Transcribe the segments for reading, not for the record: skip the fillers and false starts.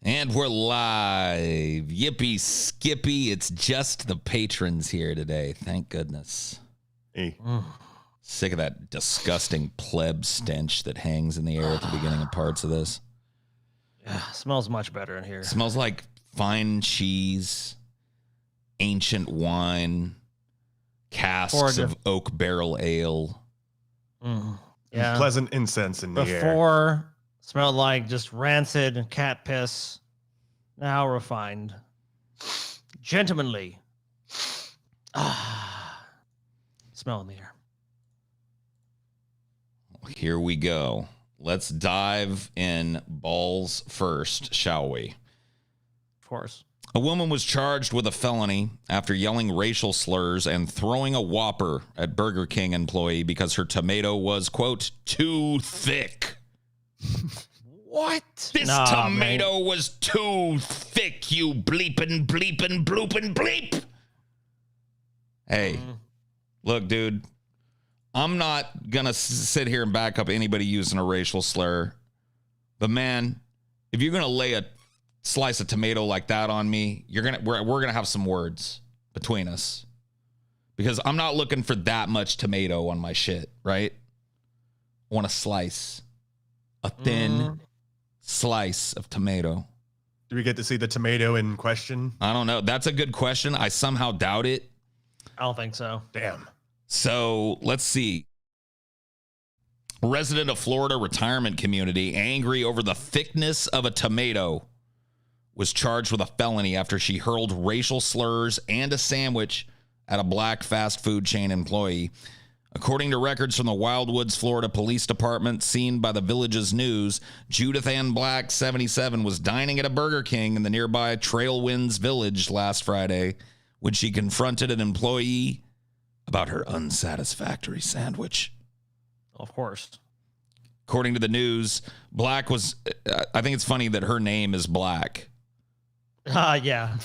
And we're live. Yippee skippy. It's just the patrons here today. Thank goodness. Hey. Sick of that disgusting pleb stench that hangs in the air at the beginning of parts of this. Yeah, smells much better in here. Smells like fine cheese, ancient wine, casks of oak barrel ale. Yeah. Pleasant incense in the air. Before smelled like just rancid cat piss. Now refined. Gentlemanly. Smell in the air. Here we go. Let's dive in balls first, shall we? Of course. A woman was charged with a felony after yelling racial slurs and throwing a Whopper at Burger King employee because her tomato was, quote, too thick. What? This tomato was too thick, you bleepin', bleepin', bloopin', bleep. Hey, look, dude, I'm not going to sit here and back up anybody using a racial slur. But, man, if you're going to lay a slice of tomato like that on me, we're going to have some words between us. Because I'm not looking for that much tomato on my shit, right? I want a slice. A thin slice of tomato. Do we get to see the tomato in question? I don't know. That's a good question. I somehow doubt it. I don't think so. Damn. So let's see. A resident of Florida retirement community, angry over the thickness of a tomato, was charged with a felony after she hurled racial slurs and a sandwich at a black fast food chain employee. According to records from the Wildwoods, Florida Police Department, seen by the Village's News, Judith Ann Black, 77, was dining at a Burger King in the nearby Trailwinds Village last Friday when she confronted an employee about her unsatisfactory sandwich. Of course. According to the news, Black was, I think it's funny that her name is Black. Yeah.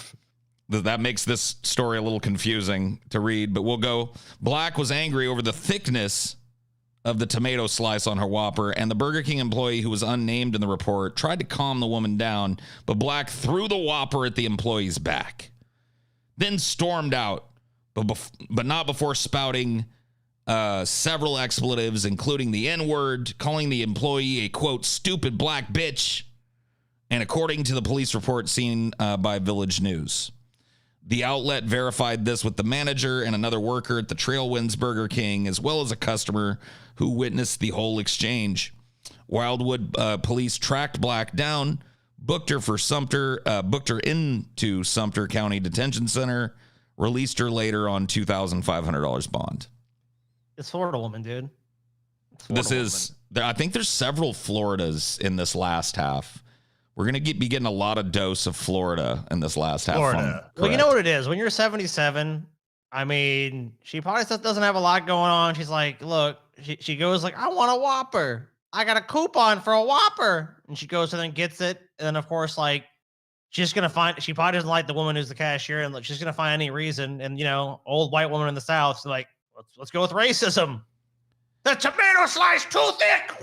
That makes this story a little confusing to read, but we'll go. Black was angry over the thickness of the tomato slice on her Whopper, and the Burger King employee, who was unnamed in the report, tried to calm the woman down, but Black threw the Whopper at the employee's back, then stormed out, but not before spouting several expletives, including the N-word, calling the employee a, quote, stupid black bitch, and according to the police report seen by Village News. The outlet verified this with the manager and another worker at the Trailwinds Burger King, as well as a customer who witnessed the whole exchange. Wildwood police tracked Black down, booked her into Sumter County Detention Center, released her later on $2,500 bond. It's Florida woman, dude. I think there's several Floridas in this last half. We're going to be getting a lot of dose of Florida in this last half. Florida. Well, you know what it is? When you're 77, I mean, she probably doesn't have a lot going on. She's like, look, she goes like, I want a Whopper. I got a coupon for a Whopper. And she goes and then gets it. And then, of course, like, she's going to find, she probably doesn't like the woman who's the cashier. And she's going to find any reason. And, you know, old white woman in the South, like, let's go with racism. The tomato slice too thick.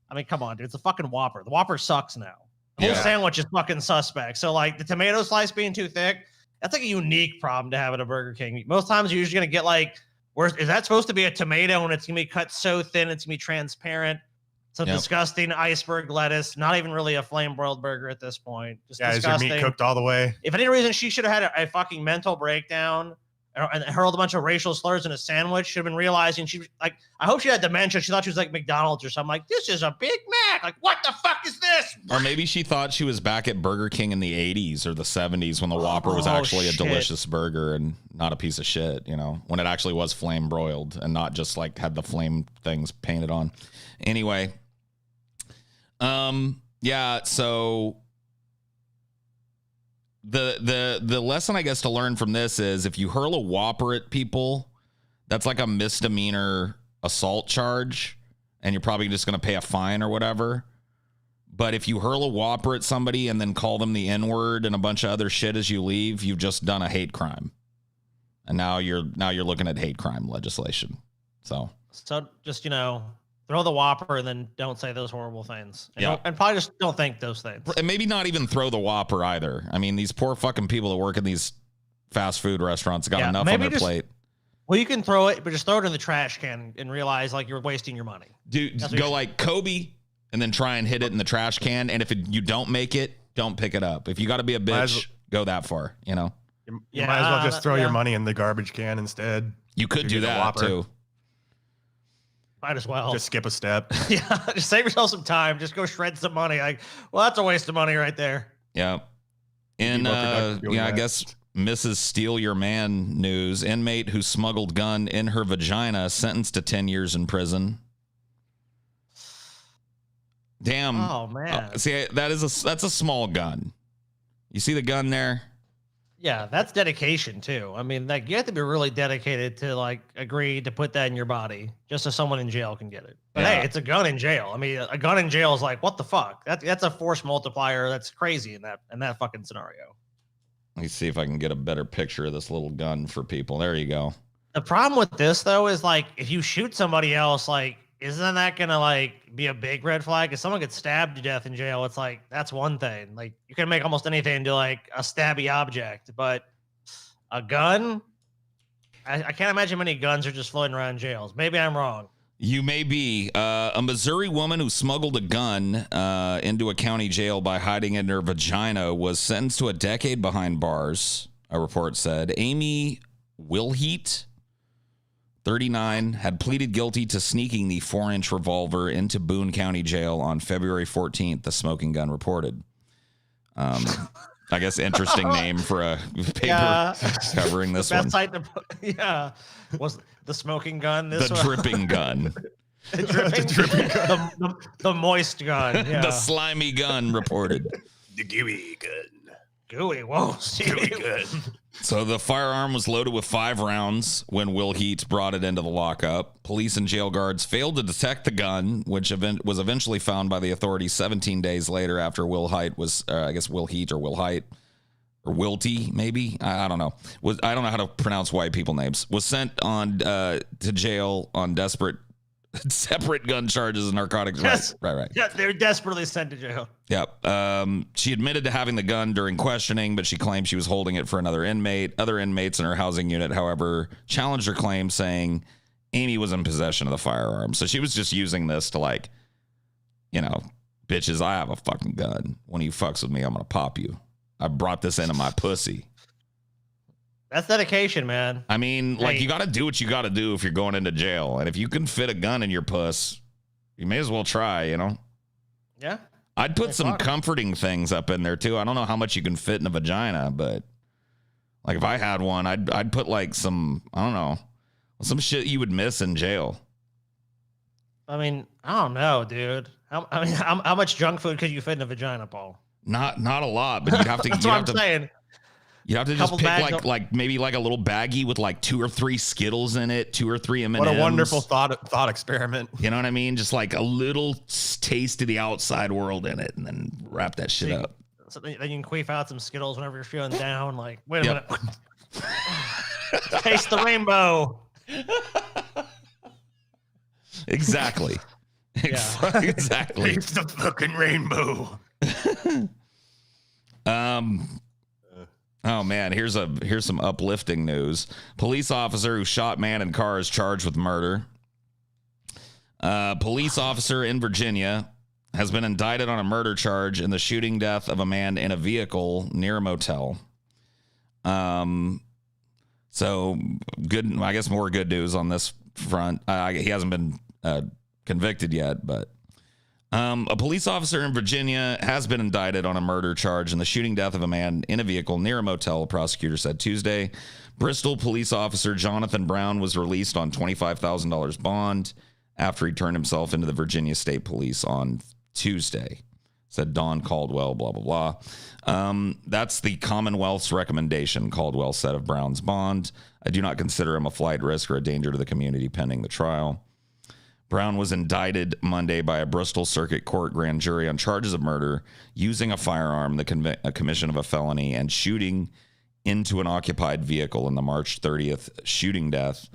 I mean, come on, dude. It's a fucking Whopper. The Whopper sucks now. The whole sandwich is fucking suspect. So, like, the tomato slice being too thick, that's like a unique problem to have at a Burger King. Most times you're usually going to get, like, is that supposed to be a tomato and it's going to be cut so thin it's going to be transparent? So disgusting iceberg lettuce. Not even really a flame-broiled burger at this point. Just disgusting. Is your meat cooked all the way? If any reason she should have had a fucking mental breakdown and hurled a bunch of racial slurs in a sandwich, should have been realizing she was like, I hope she had dementia. She thought she was like McDonald's or something. Like, this is a Big Mac. Like, what the fuck is this? Or maybe she thought she was back at Burger King in the 80s or the 70s when the Whopper was actually a delicious burger and not a piece of shit, you know, when it actually was flame broiled and not just like had the flame things painted on. Anyway, so the lesson I guess to learn from this is if you hurl a Whopper at people, that's like a misdemeanor assault charge and you're probably just going to pay a fine or whatever. But if you hurl a Whopper at somebody and then call them the N-word and a bunch of other shit as you leave, you've just done a hate crime. And now you're looking at hate crime legislation. So just, you know, throw the Whopper and then don't say those horrible things. And, Yeah. and probably just don't think those things. And maybe not even throw the Whopper either. I mean, these poor fucking people that work in these fast food restaurants got enough on their plate. Well, you can throw it, but just throw it in the trash can and realize like you're wasting your money. Dude, go like Kobe and then try and hit it in the trash can. And if you don't make it, don't pick it up. If you got to be a bitch, go that far, you know? You might as well just throw your money in the garbage can instead. You could do that too. Might as well. Just skip a step. Yeah, just save yourself some time. Just go shred some money. Like, well, that's a waste of money right there. Yeah. And I guess Mrs. Steal Your Man news. Inmate who smuggled gun in her vagina sentenced to 10 years in prison. Damn. Oh man. See, that's a small gun. You see the gun there? Yeah, that's dedication too. I mean, like you have to be really dedicated to like agree to put that in your body just so someone in jail can get it. But hey, it's a gun in jail. I mean, a gun in jail is like, what the fuck? That's a force multiplier. That's crazy in that fucking scenario. Let me see if I can get a better picture of this little gun for people. There you go. The problem with this though is like if you shoot somebody else, like isn't that gonna like be a big red flag? If someone gets stabbed to death in jail, it's like that's one thing. Like you can make almost anything into like a stabby object, but a gun, I can't imagine many guns are just floating around jails. Maybe I'm wrong. You may be. A Missouri woman who smuggled a gun into a county jail by hiding it in her vagina was sentenced to a decade behind bars, a report said. Amy Wilheat, 39, had pleaded guilty to sneaking the 4-inch revolver into Boone County Jail on February 14th, the smoking gun reported. I guess interesting name for a paper covering this one. Site to put, was the smoking gun this the one? Dripping gun. the dripping gun. The moist gun. Yeah. The slimy gun reported. The gooey gun. Gooey, whoa. Gooey gun. So the firearm was loaded with 5 rounds when Will Heat brought it into the lockup. Police and jail guards failed to detect the gun, which was eventually found by the authorities 17 days later after Will Height was, I guess Will Heat or Will Height or Wilty, maybe. I don't know. I don't know how to pronounce white people names. Was sent on to jail on separate gun charges and narcotics. Yes. Right. Yeah, they're desperately sent to jail. Yep. She admitted to having the gun during questioning, but she claimed she was holding it for another inmate. Other inmates in her housing unit, however, challenged her claim, saying Amy was in possession of the firearm. So she was just using this to like, bitches, I have a fucking gun. When you fucks with me, I'm going to pop you. I brought this into my pussy. That's dedication, man. I mean, like, you got to do what you got to do if you're going into jail. And if you can fit a gun in your puss, you may as well try, Yeah. I'd put some comforting things up in there, too. I don't know how much you can fit in a vagina, but, like, if I had one, I'd put, like, some, I don't know, some shit you would miss in jail. I mean, I don't know, dude. How much junk food could you fit in a vagina, Paul? Not a lot, but you'd have to. That's what I'm saying. You have to just pick like maybe like a little baggie with like 2 or 3 Skittles in it, 2 or 3 M&Ms. What a wonderful thought experiment. You know what I mean? Just like a little taste of the outside world in it, and then wrap that shit up. So then you can queef out some Skittles whenever you're feeling down. Like, wait a minute, taste the rainbow. Exactly. Yeah. Exactly. Taste the fucking rainbow. Oh man, here's some uplifting news. Police officer who shot man in car is charged with murder. Police officer in Virginia has been indicted on a murder charge in the shooting death of a man in a vehicle near a motel. So good, I guess more good news on this front. He hasn't been convicted yet, but a police officer in Virginia has been indicted on a murder charge in the shooting death of a man in a vehicle near a motel, a prosecutor said Tuesday. Bristol police officer Jonathan Brown was released on $25,000 bond after he turned himself into the Virginia State Police on Tuesday, said Don Caldwell, blah, blah, blah. That's the Commonwealth's recommendation, Caldwell said of Brown's bond. I do not consider him a flight risk or a danger to the community pending the trial. Brown was indicted Monday by a Bristol Circuit Court grand jury on charges of murder, using a firearm, the commission of a felony, and shooting into an occupied vehicle in the March 30th shooting death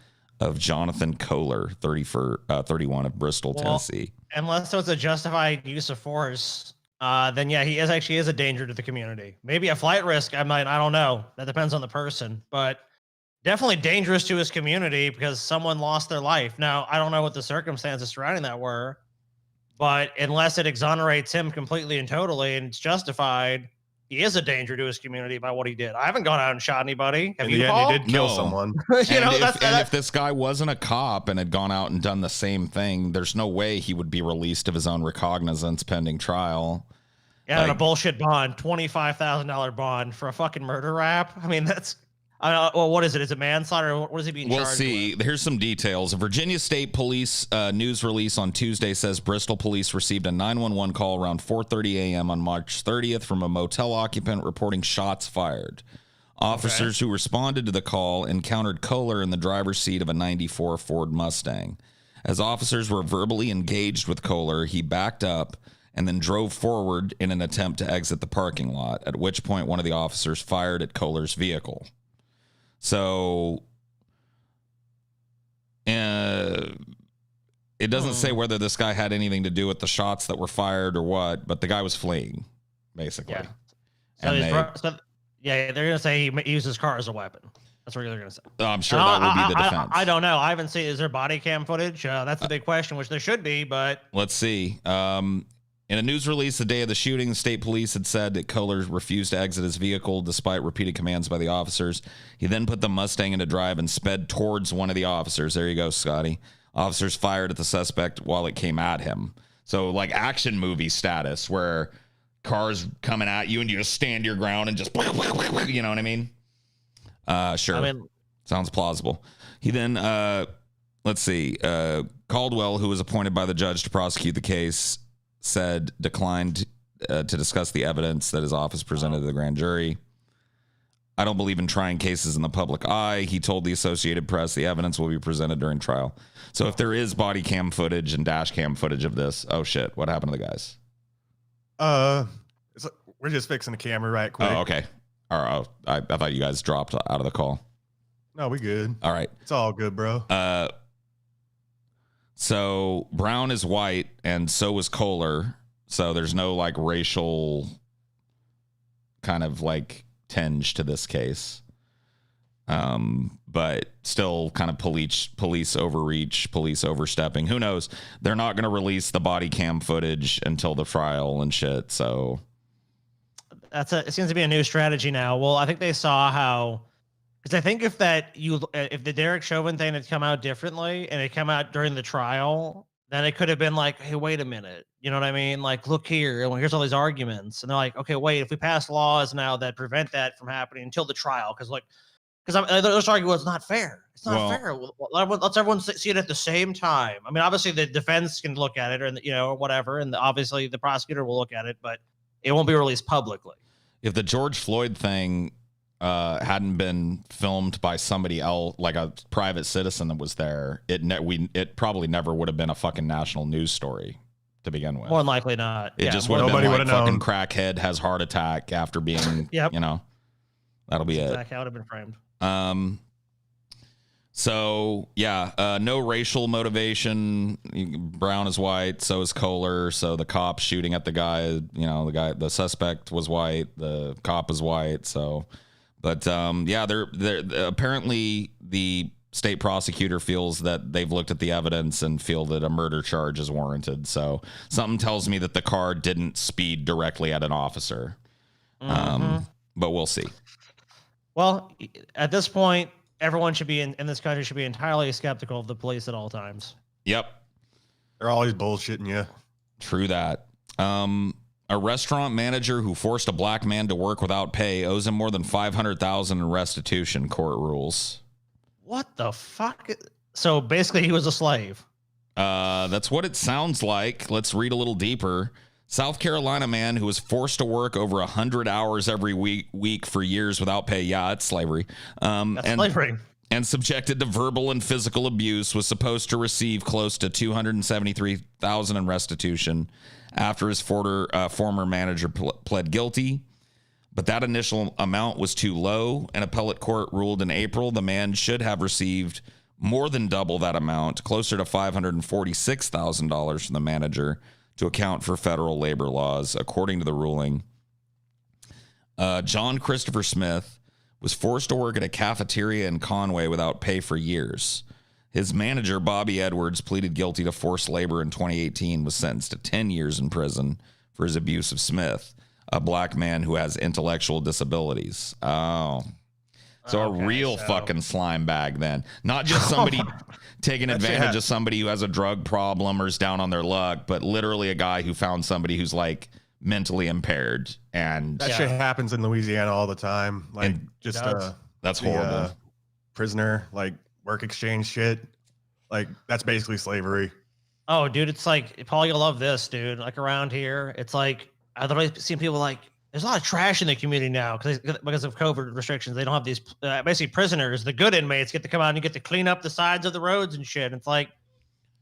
of Jonathan Kohler, 31 of Bristol, Tennessee. Unless it's a justified use of force, then yeah, he is a danger to the community. Maybe a flight risk. I don't know. That depends on the person, but definitely dangerous to his community because someone lost their life. Now, I don't know what the circumstances surrounding that were, but unless it exonerates him completely and totally and it's justified, he is a danger to his community by what he did. I haven't gone out and shot anybody. Have you, Paul? He did kill someone. If this guy wasn't a cop and had gone out and done the same thing, there's no way he would be released of his own recognizance pending trial. Yeah, and a bullshit bond, $25,000 bond for a fucking murder rap. I mean, that's... well, what is it? Is it manslaughter? What is he being charged with? We'll see. Here's some details. A Virginia State Police news release on Tuesday says Bristol police received a 911 call around 4:30 a.m. on March 30th from a motel occupant reporting shots fired. Officers who responded to the call encountered Kohler in the driver's seat of a 94 Ford Mustang. As officers were verbally engaged with Kohler, he backed up and then drove forward in an attempt to exit the parking lot, at which point one of the officers fired at Kohler's vehicle. So it doesn't say whether this guy had anything to do with the shots that were fired or what, but the guy was fleeing, basically. Yeah. They're going to say he used his car as a weapon. That's what they're going to say. I'm sure that will be the defense. I don't know. I haven't seen, is there body cam footage? That's the big question, which there should be, but. Let's see. In a news release the day of the shooting, the state police had said that Kohler refused to exit his vehicle despite repeated commands by the officers. He then put the Mustang into drive and sped towards one of the officers. There you go, Scotty. Officers fired at the suspect while it came at him. So like action movie status where cars coming at you and you just stand your ground and just, you know what I mean? Sure. I mean, sounds plausible. He then, let's see, Caldwell, who was appointed by the judge to prosecute the case, declined to discuss the evidence that his office presented to the grand jury. I don't believe in trying cases in the public eye. He told the Associated Press the evidence will be presented during trial. So if there is body cam footage and dash cam footage of this, oh shit, what happened to the guys? We're just fixing the camera right quick. Oh, okay. All right. I thought you guys dropped out of the call. No, we good. All right. It's all good, bro. So Brown is white and so is Kohler. So there's no like racial kind of like tinge to this case. But still kind of police overreach, police overstepping. Who knows? They're not going to release the body cam footage until the trial and shit. So it seems to be a new strategy now. Well, I think they saw how. Because I think if the Derek Chauvin thing had come out differently and it come out during the trial, then it could have been like, hey, wait a minute. You know what I mean? Like, look here. And here's all these arguments. And they're like, okay, wait, if we pass laws now that prevent that from happening until the trial, because those arguments, it's not fair. It's not fair. Let's everyone see it at the same time. I mean, obviously the defense can look at it or whatever. And obviously the prosecutor will look at it, but it won't be released publicly. If the George Floyd thing hadn't been filmed by somebody else, like a private citizen that was there, it probably never would have been a fucking national news story to begin with. More than likely not. It just would have been like fucking crackhead has heart attack after being, that'll be it. Exactly how it would have been framed. So yeah, no racial motivation. Brown is white, so is Kohler. So the cop shooting at the guy, the suspect was white, the cop is white. So, but they're apparently the state prosecutor feels that they've looked at the evidence and feel that a murder charge is warranted. So something tells me that the car didn't speed directly at an officer. But we'll see. Well, at this point, everyone should be in this country should be entirely skeptical of the police at all times. Yep. They're always bullshitting you. True that. A restaurant manager who forced a black man to work without pay owes him more than $500,000 in restitution, court rules. What the fuck? So basically he was a slave. That's what it sounds like. Let's read a little deeper. South Carolina man who was forced to work over 100 hours every week for years without pay. Yeah, it's slavery. Slavery. And subjected to verbal and physical abuse was supposed to receive close to $273,000 in restitution after his former manager pled guilty. But that initial amount was too low. An appellate court ruled in April the man should have received more than double that amount, closer to $546,000 from the manager to account for federal labor laws. According to the ruling, John Christopher Smith was forced to work at a cafeteria in Conway without pay for years. His manager, Bobby Edwards, pleaded guilty to forced labor in 2018, was sentenced to 10 years in prison for his abuse of Smith, a black man who has intellectual disabilities. Oh. So a real fucking slime bag then. Not just somebody taking advantage of somebody who has a drug problem or is down on their luck, but literally a guy who found somebody who's like mentally impaired. And that shit happens in Louisiana all the time. Like just that's horrible. Prisoner, like work exchange shit. Like that's basically slavery. Oh, dude, it's like, Paul, you'll love this, dude. Like around here, it's like, I've always seen people like, there's a lot of trash in the community now because of COVID restrictions. They don't have these basically prisoners. The good inmates get to come out and you get to clean up the sides of the roads and shit. And it's like,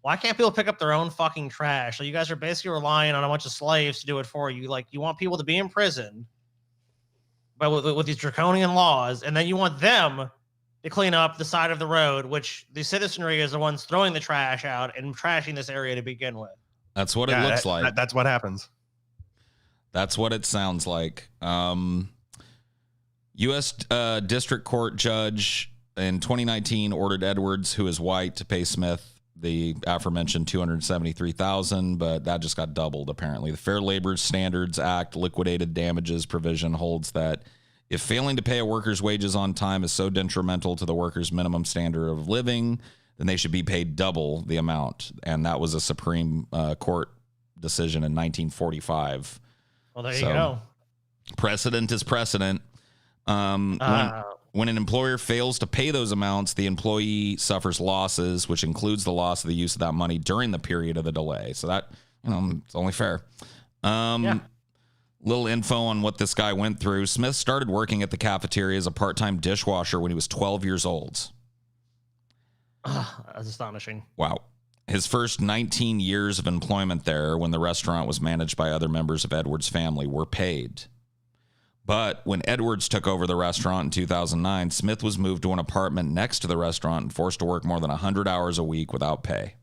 why can't people pick up their own fucking trash? So you guys are basically relying on a bunch of slaves to do it for you. Like you want people to be in prison, but with these draconian laws, and then you want them to clean up the side of the road, which the citizenry is the ones throwing the trash out and trashing this area to begin with. That's what it looks like. That's what happens. That's what it sounds like. U.S. District Court judge in 2019 ordered Edwards, who is white, to pay Smith the aforementioned $273,000, but that just got doubled, apparently. The Fair Labor Standards Act liquidated damages provision holds that if failing to pay a worker's wages on time is so detrimental to the worker's minimum standard of living, then they should be paid double the amount. And that was a Supreme Court decision in 1945. Well, there you go. Precedent is precedent. When an employer fails to pay those amounts, the employee suffers losses, which includes the loss of the use of that money during the period of the delay. So that, it's only fair. Little info on what this guy went through. Smith started working at the cafeteria as a part-time dishwasher when he was 12 years old. That's astonishing. Wow. His first 19 years of employment there, when the restaurant was managed by other members of Edwards' family, were paid. But when Edwards took over the restaurant in 2009, Smith was moved to an apartment next to the restaurant and forced to work more than 100 hours a week without pay.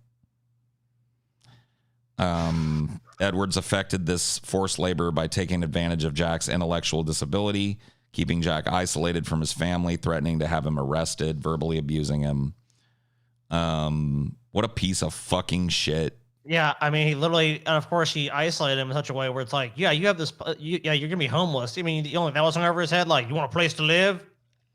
Edwards affected this forced labor by taking advantage of Jack's intellectual disability, keeping Jack isolated from his family, threatening to have him arrested, verbally abusing him. What a piece of fucking shit. Yeah, I mean, he literally, and of course, he isolated him in such a way where it's like, yeah, you have this, you're gonna be homeless. I mean, the only that wasn't over his head. Like, you want a place to live?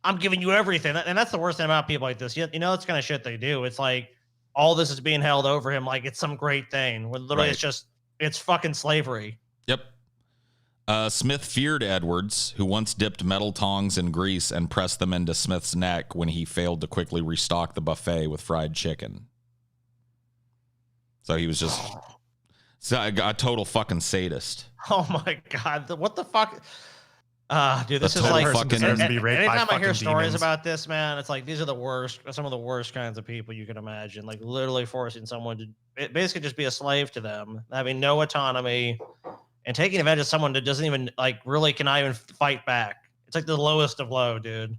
I'm giving you everything, and that's the worst thing about people like this. You know, that's kind of shit they do. It's like all this is being held over him like it's some great thing. When literally, it's fucking slavery. Yep. Smith feared Edwards, who once dipped metal tongs in grease and pressed them into Smith's neck when he failed to quickly restock the buffet with fried chicken. So he was just a total fucking sadist. Oh my God. What the fuck? Dude, this is like fucking, anytime I hear stories demons about this, man, it's like, these are the worst, some of the worst kinds of people you can imagine. Like literally forcing someone to basically just be a slave to them, having no autonomy and taking advantage of someone that doesn't even cannot even fight back. It's like the lowest of low, dude.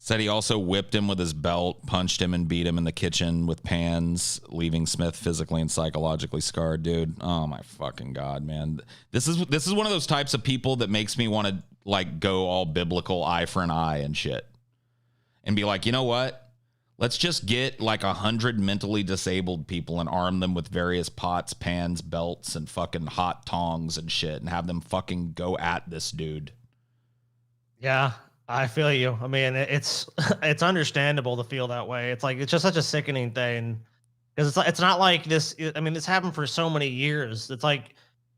Said he also whipped him with his belt, punched him and beat him in the kitchen with pans, leaving Smith physically and psychologically scarred, dude. Oh my fucking God, man. This is one of those types of people that makes me want to go all biblical, eye for an eye and shit. And be like, you know what? Let's just get 100 mentally disabled people and arm them with various pots, pans, belts, and fucking hot tongs and shit and have them fucking go at this dude. Yeah. I feel you. I mean, it's understandable to feel that way. It's like, it's just such a sickening thing because it's not like this. I mean, this happened for so many years. It's like,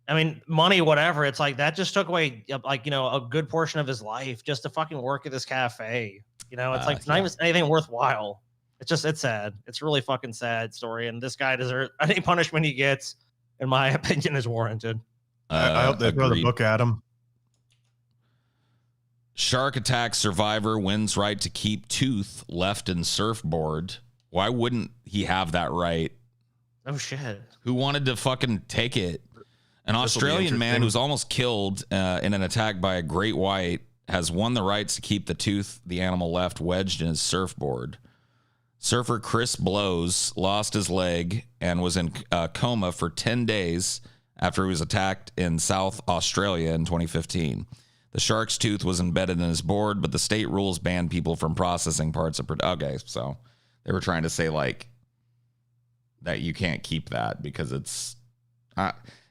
I mean, money, whatever. It's like that just took away a good portion of his life just to fucking work at this cafe. It's like it's not even anything worthwhile. It's sad. It's really fucking sad story. And this guy deserves any punishment he gets, in my opinion, is warranted. I hope they throw the book at him. Shark attack survivor wins right to keep tooth left in surfboard. Why wouldn't he have that right? Oh, shit. Who wanted to fucking take it? An Australian man who's almost killed in an attack by a great white has won the rights to keep the tooth the animal left wedged in his surfboard. Surfer Chris Blows lost his leg and was in a coma for 10 days after he was attacked in South Australia in 2015. The shark's tooth was embedded in his board, but the state rules ban people from processing parts of... Okay, so they were trying to say, like, that you can't keep that because it's...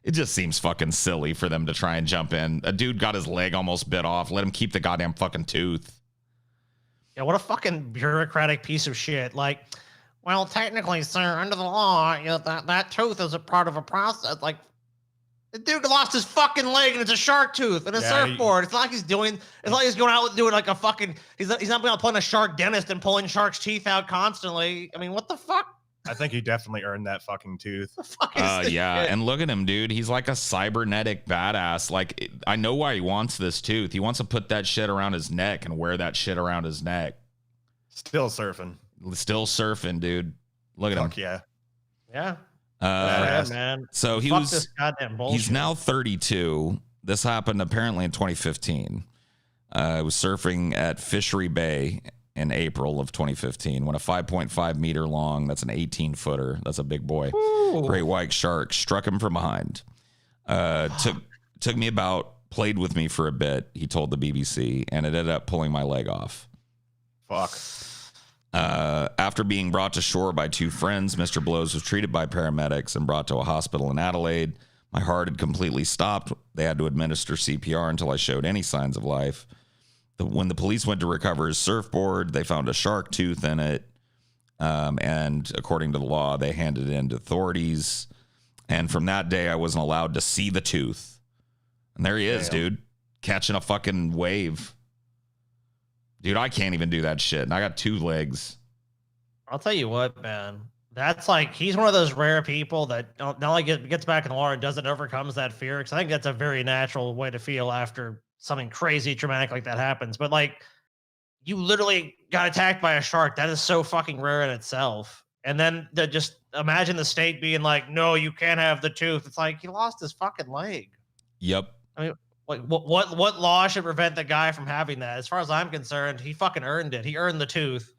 it just seems fucking silly for them to try and jump in. A dude got his leg almost bit off. Let him keep the goddamn fucking tooth. Yeah, what a fucking bureaucratic piece of shit. Like, well, technically, sir, under the law, you know, that tooth is a part of a process. Like, the dude lost his fucking leg and it's a shark tooth and a surfboard. It's not like he's doing, it's like he's going out doing like a fucking, he's not being out playing a shark dentist and pulling shark's teeth out constantly. I mean, what the fuck? I think he definitely earned that fucking tooth. The fuck is this yeah, shit? and look at him, dude. He's like a cybernetic badass. Like, I know why he wants this tooth. He wants to put that shit around his neck and wear that shit around his neck. Still surfing. Still surfing, dude. Look at him. Fuck yeah. Yeah. Yeah, man. So Fuck this goddamn bullshit. he's now 32. This happened apparently in 2015. I was surfing at Fishery Bay in April of 2015 when a 5.5 meter long, that's an 18-footer, that's a big boy, great white shark struck him from behind. Took me played with me for a bit, he told the BBC, and it ended up pulling my leg off. Fuck. After being brought to shore by two friends, Mr. Blows was treated by paramedics and brought to a hospital in Adelaide. My heart had completely stopped. They had to administer CPR until I showed any signs of life. When the police went to recover his surfboard, they found a shark tooth in it. And according to the law, they handed it in to authorities. And from that day, I wasn't allowed to see the tooth. And there he is, dude, catching a fucking wave. Dude, I can't even do that shit. And I got two legs. I'll tell you what, man. That's like, he's one of those rare people that not only gets back in the water and doesn't overcomes that fear. Because I think that's a very natural way to feel after something crazy traumatic like that happens. But like, you literally got attacked by a shark. That is so fucking rare in itself. And then just imagine the state being like, no, you can't have the tooth. It's like, he lost his fucking leg. Yep. I mean, like, what law should prevent the guy from having that? As far as I'm concerned, he fucking earned it. He earned the tooth.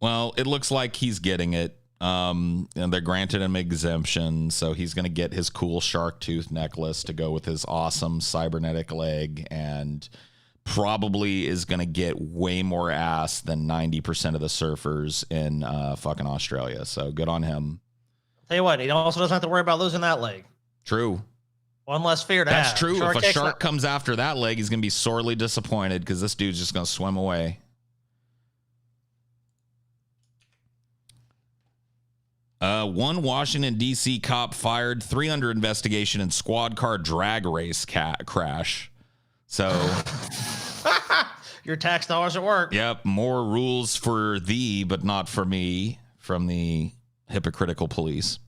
Well, it looks like he's getting it. And they're granted him exemption, so he's going to get his cool shark tooth necklace to go with his awesome cybernetic leg, and probably is going to get way more ass than 90% of the surfers in fucking Australia. So good on him. Tell you what, he also doesn't have to worry about losing that leg. True. One less fear to That's have. true. If a shark comes after that leg, he's going to be sorely disappointed because this dude's just going to swim away. One Washington, D.C. cop fired, 3 under investigation in squad car drag race crash. So... Your tax dollars at work. Yep, more rules for thee, but not for me, from the hypocritical police.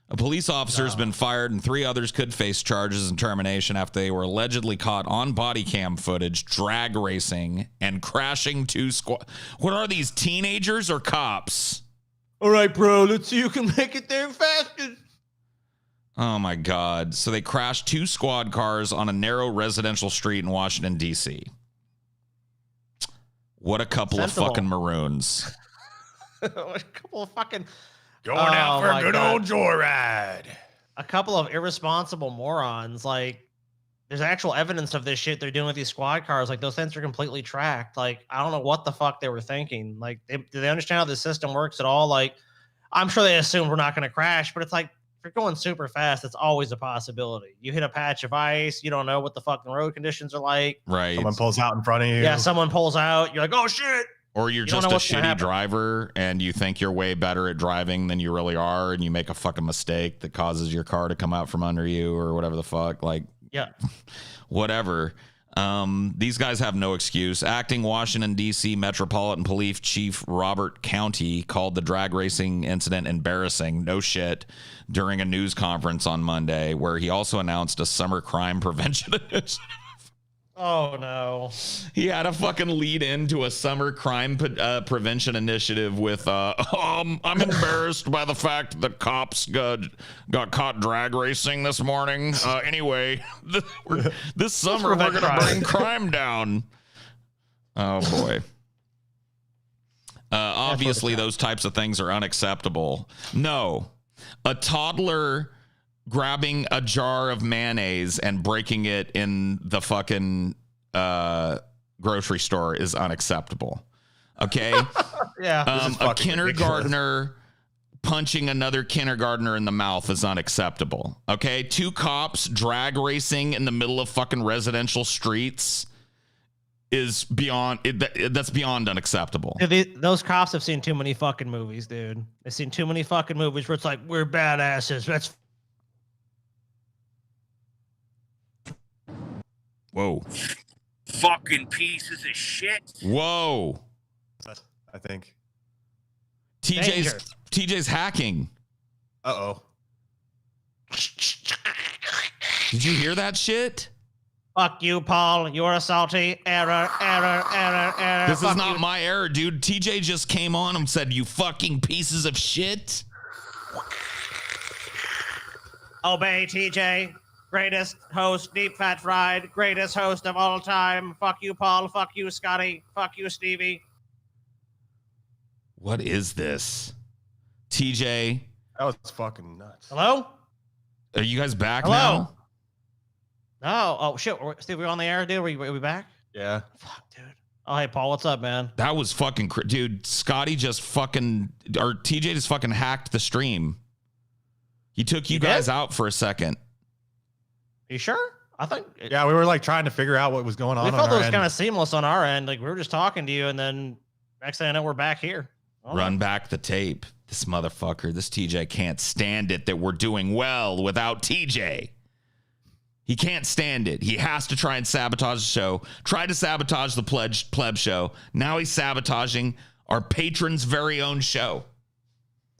A police officer has been fired, and 3 others could face charges and termination after they were allegedly caught on body cam footage drag racing and crashing 2 squad. What are these, teenagers or cops? All right, bro, let's see who can make it there fastest. Oh my God. So they crashed 2 squad cars on a narrow residential street in Washington, D.C. What a couple of fucking maroons. A couple of fucking... Going out for a good old joyride. A couple of irresponsible morons. Like, there's actual evidence of this shit they're doing with these squad cars. Like, those things are completely tracked. Like, I don't know what the fuck they were thinking. Like, do they understand how the system works at all? Like, I'm sure they assume we're not going to crash, but it's like, if you're going super fast, it's always a possibility. You hit a patch of ice, you don't know what the fucking road conditions are like. Right. Someone pulls out in front of you. Yeah, someone pulls out. You're like, oh shit. Or you're just a shitty driver and you think you're way better at driving than you really are, and you make a fucking mistake that causes your car to come out from under you or whatever the fuck. Like, yeah, whatever. These guys have no excuse. Acting Washington, D.C. Metropolitan Police Chief Robert County called the drag racing incident embarrassing, no shit, during a news conference on Monday, where he also announced a summer crime prevention initiative. Oh, no. He had a fucking lead into a summer crime prevention initiative with, I'm embarrassed by the fact that cops got caught drag racing this morning. Anyway, this summer we're going to bring crime down. Oh, boy. Obviously, those types of things are unacceptable. No, a toddler grabbing a jar of mayonnaise and breaking it in the fucking grocery store is unacceptable. Okay? Yeah. A kindergartner punching another kindergartner in the mouth is unacceptable. Okay? 2 cops drag racing in the middle of fucking residential streets is beyond that's beyond unacceptable. Dude, those cops have seen too many fucking movies, dude. They've seen too many fucking movies where it's like, we're badasses. That's Whoa. Fucking pieces of shit. Whoa. I think. TJ's hacking. Uh-oh. Did you hear that shit? fuck you, Paul. You're a salty error. This is not my error, dude. TJ just came on and said, you fucking pieces of shit. Obey, TJ. Greatest host, deep fat fried. Greatest host of all time. Fuck you, Paul. Fuck you, Scotty. Fuck you, Stevie. What is this? TJ. That was fucking nuts. Hello? Are you guys back Hello? now? No. Oh, shit. Steve, we on the air, dude? Are we back? Yeah. Fuck, dude. Oh, hey, Paul. What's up, man? That was fucking... Dude, Scotty just fucking... Or TJ just fucking hacked the stream. He took you guys out for a second. You sure? I think... Yeah, we were like trying to figure out what was going on. We felt it was kind of seamless on our end. Like, we were just talking to you, and then next thing I know, we're back here. Run back the tape. This motherfucker, this TJ can't stand it that we're doing well without TJ. He can't stand it. He has to try and sabotage the show. Tried to sabotage the pleb show. Now he's sabotaging our patron's very own show.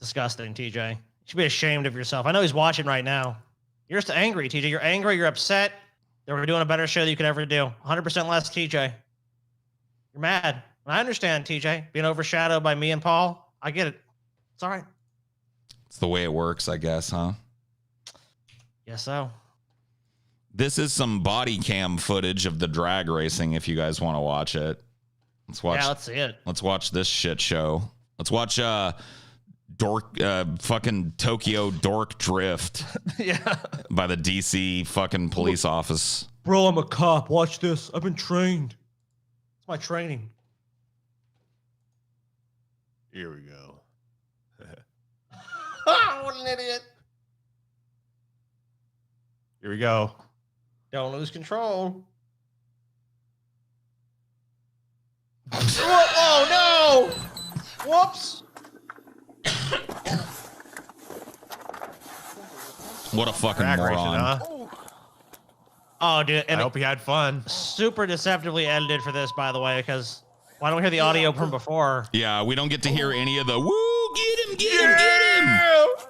Disgusting, TJ. You should be ashamed of yourself. I know he's watching right now. You're just angry, TJ. You're angry. You're upset that we're doing a better show than you could ever do. 100% less, TJ. You're mad. And I understand, TJ, being overshadowed by me and Paul. I get it. It's all right. It's the way it works, I guess, huh? Guess so. This is some body cam footage of the drag racing if you guys want to watch it. Let's watch. Yeah, let's see it. Let's watch this shit show. Let's watch fucking Tokyo Dork Drift. Yeah. By the DC fucking police office. Bro, I'm a cop. Watch this. I've been trained. It's my training. Here we go. What an idiot. Here we go. Don't lose control. Oh, no. Whoops. What a fucking Drag racing, moron. huh? Oh, dude. And I hope he had fun. super deceptively edited for this, by the way, because I don't hear the audio from before. Yeah, we don't get to hear any of the woo, get him, get him, get him.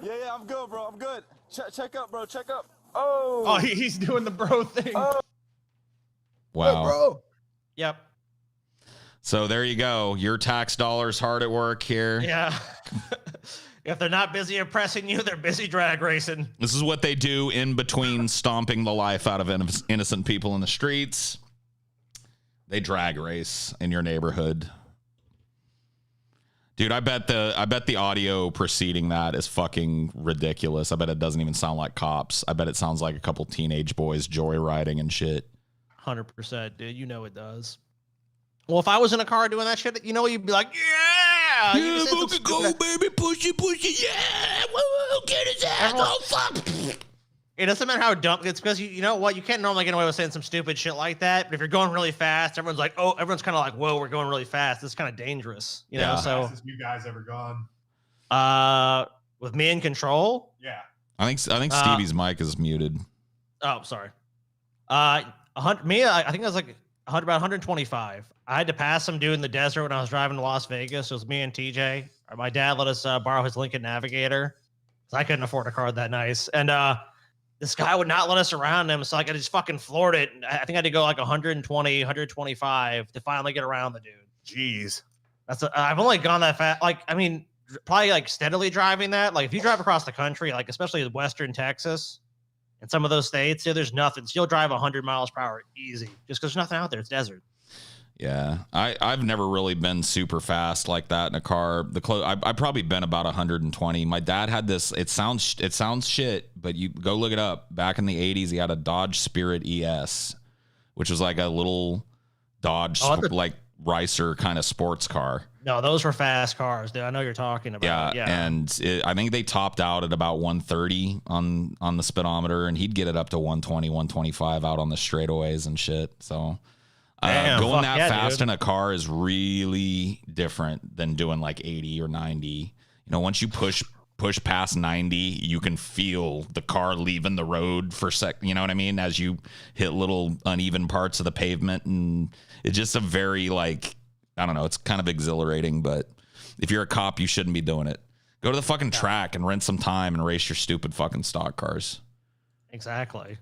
Yeah, I'm good, bro. I'm good. Check up, bro. Check up. Oh. Oh, he's doing the bro thing. Oh. Wow. Bro. Yep. So there you go. Your tax dollars hard at work here. Yeah. If they're not busy oppressing you, they're busy drag racing. This is what they do in between stomping the life out of innocent people in the streets. They drag race in your neighborhood. Dude, I bet the audio preceding that is fucking ridiculous. I bet it doesn't even sound like cops. I bet it sounds like a couple teenage boys joyriding and shit. 100%, dude. You know it does. Well, if I was in a car doing that shit, you know, you'd be like, yeah! Yeah, go, baby, push it, yeah! Woo, get his ass, oh, fuck! It doesn't matter how dumb, it's because you know what, you can't normally get away with saying some stupid shit like that, but if you're going really fast, everyone's like, oh, everyone's kind of like, whoa, we're going really fast. This is kind of dangerous, you know, so. Fastest you guys ever gone? With me in control? Yeah. I think Stevie's mic is muted. Oh, sorry. I think I was like about 125. I had to pass some dude in the desert when I was driving to Las Vegas. It was me and TJ. My dad let us borrow his Lincoln Navigator, so I couldn't afford a car that nice. And this guy would not let us around him, so like I just fucking floored it. I think I had to go like 120, 125 to finally get around the dude. Jeez. I've only gone that fast. Like, I mean, probably like steadily driving that. Like if you drive across the country, like especially Western Texas and some of those states, there's nothing. So you'll drive 100 miles per hour easy just because there's nothing out there. It's desert. Yeah, I've never really been super fast like that in a car. I've probably been about 120. My dad had this. It sounds shit, but you go look it up. Back in the 80s, he had a Dodge Spirit ES, which was like a little Dodge like ricer kind of sports car. No, those were fast cars, dude. I know you're talking about. Yeah. And I think they topped out at about 130 on the speedometer, and he'd get it up to 120, 125 out on the straightaways and shit. So. Going that fast in a car is really different than doing like 80 or 90. You know, once you push past 90, you can feel the car leaving the road for you know what I mean? As you hit little uneven parts of the pavement, and it's just a very like, I don't know, it's kind of exhilarating, but if you're a cop, you shouldn't be doing it. Go to the fucking track and rent some time and race your stupid fucking stock cars. Exactly.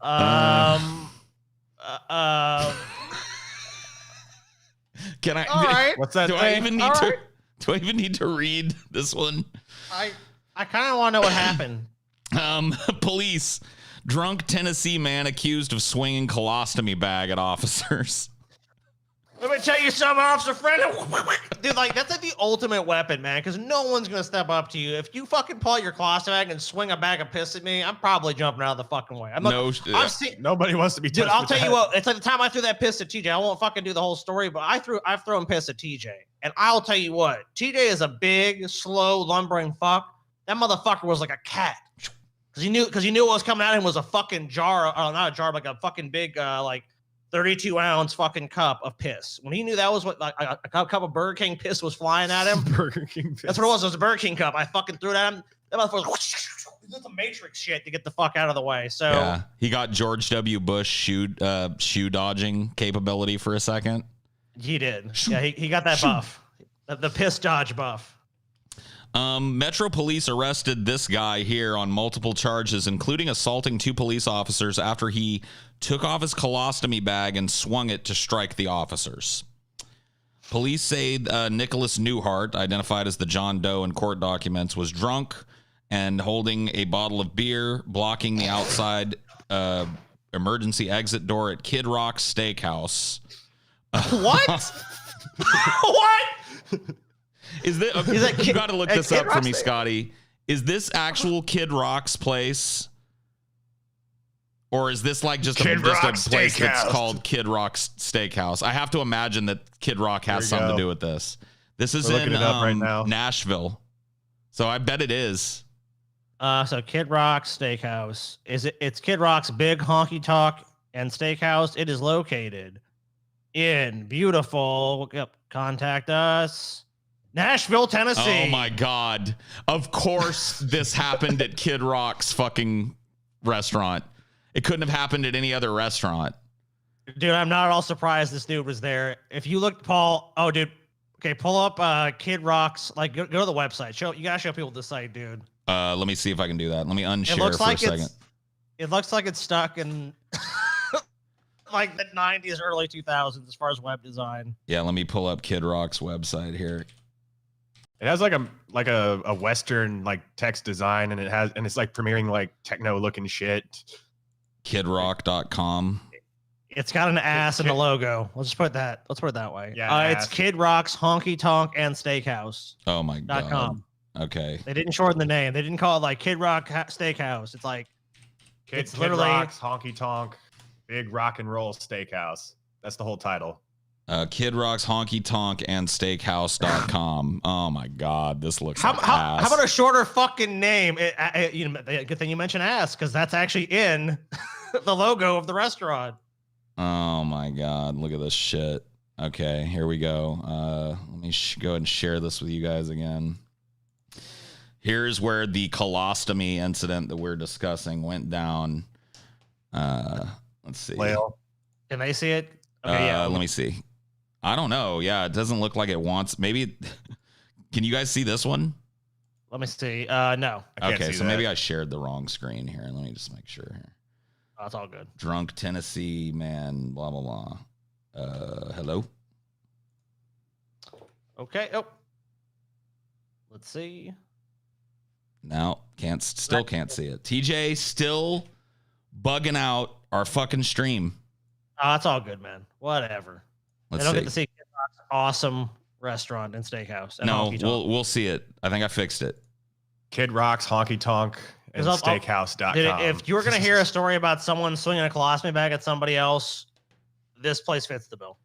Can I? All right. What's that? Do I even need to read this one? I kind of want to know what happened. Police. Drunk Tennessee man accused of swinging colostomy bag at officers. Let me tell you something, Officer Friend. Dude, like, that's like the ultimate weapon, man, because no one's going to step up to you. If you fucking pull out your colostomy bag and swing a bag of piss at me, I'm probably jumping out of the fucking way. Nobody wants to be Dude, touched I'll with tell that. you what, it's like the time I threw that piss at TJ. I won't fucking do the whole story, but I've thrown piss at TJ. And I'll tell you what, TJ is a big, slow, lumbering fuck. That motherfucker was like a cat. Because he knew what was coming at him was a fucking jar, not a jar, but like a fucking big, like, 32-ounce fucking cup of piss. When he knew that was what like, a cup of Burger King piss was flying at him. Burger King piss. That's what it was. It was a Burger King cup. I fucking threw it at him. That motherfucker was the Matrix shit to get the fuck out of the way. So yeah, he got George W. Bush shoe dodging capability for a second. He did. Yeah, he got that buff. The piss dodge buff. Metro Police arrested this guy here on multiple charges, including assaulting 2 police officers after he took off his colostomy bag and swung it to strike the officers. Police say Nicholas Newhart, identified as the John Doe in court documents, was drunk and holding a bottle of beer, blocking the outside emergency exit door at Kid Rock's Steakhouse. What? What? Is that you got to look this up for me, Scotty. Is this actual Kid Rock's place? Or is this like just a place that's called Kid Rock's Steakhouse? I have to imagine that Kid Rock has something to do with this. This is in right now. Nashville. So I bet it is. So Kid Rock's Steakhouse. It's Kid Rock's big honky tonk and steakhouse. It is located in beautiful, contact us, Nashville, Tennessee. Oh my God. Of course this happened at Kid Rock's fucking restaurant. It couldn't have happened at any other restaurant. Dude, I'm not at all surprised this dude was there. If you look, Paul, oh, dude. Okay, pull up Kid Rock's, like, go to the website. You gotta show people the site, dude. Let me see if I can do that. Let me unshare for a second. It looks like it's stuck in like the 90s, early 2000s as far as web design. Yeah, let me pull up Kid Rock's website here. It has like a Western like text design, and it's like premiering like techno looking shit. KidRock.com. It's got an ass in the logo. Let's put it that way. Yeah, it's Kid Rock's Honky Tonk and Steakhouse. Oh my God. .com. Okay. They didn't shorten the name. They didn't call it like Kid Rock Steakhouse. It's like Kid Rock's Honky Tonk Big Rock and Roll Steakhouse. That's the whole title. Kid Rock's Honky Tonk and Steakhouse.com. Oh my God, this looks how like ass. about a shorter fucking name? Good thing you mentioned ass, because that's actually in the logo of the restaurant. Oh my God, look at this shit. Okay, here we go. Let me go ahead and share this with you guys again. Here's where the colostomy incident that we're discussing went down. Let's see. Can they see it? Okay, yeah. Let me see. I don't know. Yeah, it doesn't look like it wants. Maybe. Can you guys see this one? Let me see. No. Okay, so maybe I shared the wrong screen here. Let me just make sure here. Oh, it's all good. Drunk Tennessee man, blah blah blah. Hello. Okay. Oh. Let's see. No, still can't see it. TJ still bugging out our fucking stream. Oh, it's all good, man. Whatever. Let's they don't see. get to see Kid Rock's awesome restaurant and steakhouse. And No, honky tonk. we'll see it. I think I fixed it. Kid Rock's Honky Tonk and 'Cause I'll- Steakhouse.com. Dude, if you were gonna hear a story about someone swinging a colostomy bag at somebody else, this place fits the bill.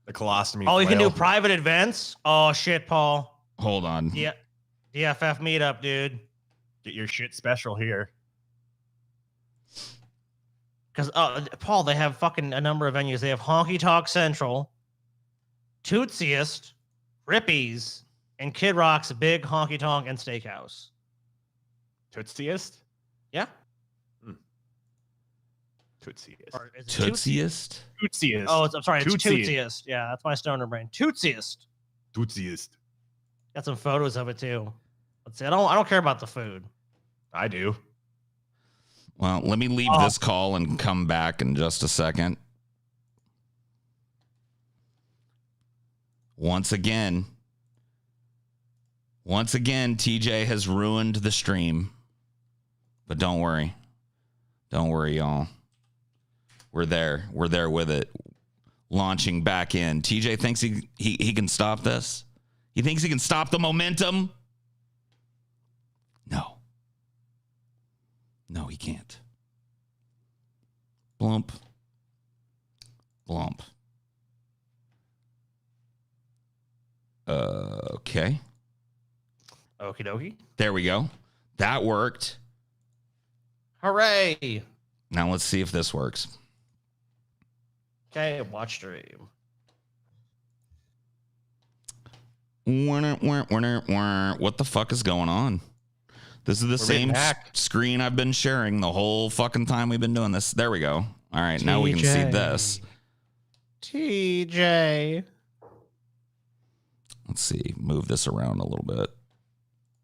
the colostomy. Oh, you can do flail. private events. Oh shit, Paul. Hold on. Yeah, DFF meetup, dude. Get your shit special here. Because Paul, they have fucking a number of venues. They have Honky Tonk Central, Tootsiest, Rippies, and Kid Rock's Big Honky Tonk and Steakhouse. Tootsiest? Yeah. Tootsiest. Or is it Tootsiest? Tootsiest. Oh, I'm sorry. It's Tootsiest. Tootsiest. Yeah, that's my stoner brain. Tootsiest. Tootsiest. Got some photos of it too. Let's see. I don't care about the food. I do. Well, let me leave this call and come back in just a second. Once again, TJ has ruined the stream. But don't worry. Don't worry, y'all. We're there. We're there with it. Launching back in. TJ thinks he can stop this. He thinks he can stop the momentum. No. No, he can't. Blump. Blump. Okay. Okie dokie. There we go. That worked. Hooray. Now let's see if this works. Okay, watch stream. What the fuck is going on? This is the same screen I've been sharing the whole fucking time we've been doing this. There we go. All right, now we can see this. TJ. Let's see. Move this around a little bit.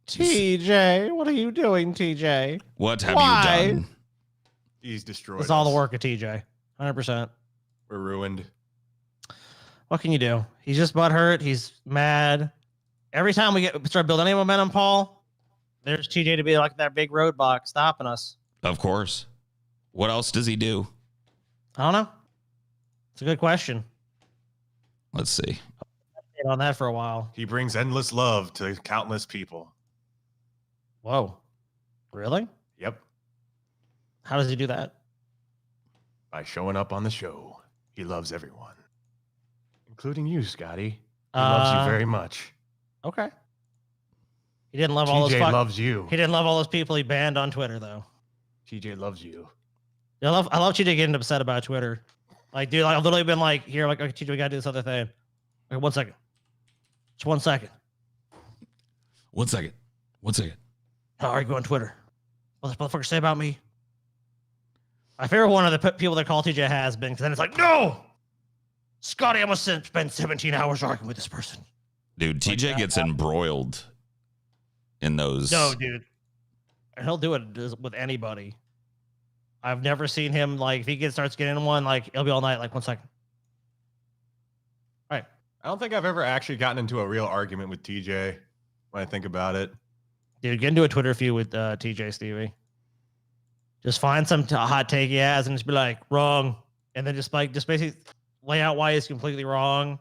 TJ, what are you doing, TJ? What have Why? you done? He's destroyed. It's all the us. work of TJ. 100%. We're ruined. What can you do? He's just butthurt. He's mad. Every time we start building any momentum, Paul, there's TJ to be like that big roadblock stopping us. Of course. What else does he do? I don't know. It's a good question. Let's see. Stayed on that for a while. He brings endless love to countless people. Whoa. Really? Yep. How does he do that? By showing up on the show. He loves everyone. Including you, Scotty. He loves you very much. Okay. He didn't love all those TJ loves you. He didn't love all those people he banned on Twitter, though. TJ loves you. I love TJ getting upset about Twitter. Like, dude, I've literally been like, here, like, okay, TJ, we gotta do this other thing. Okay, 1 second. Just 1 second. 1 second. 1 second. How are you going on Twitter? What does this motherfucker say about me? My favorite one of the people that call TJ has been, because then it's like, no! Scotty, I must spend 17 hours arguing with this person. Dude, TJ gets embroiled in those. No, dude. And he'll do it with anybody. I've never seen him, like, if he starts getting in one, like, he'll be all night, like, 1 second. All right. I don't think I've ever actually gotten into a real argument with TJ when I think about it. Dude, get into a Twitter feud with TJ, Stevie. Just find some hot take he has and just be like, wrong. And then just basically lay out why he's completely wrong.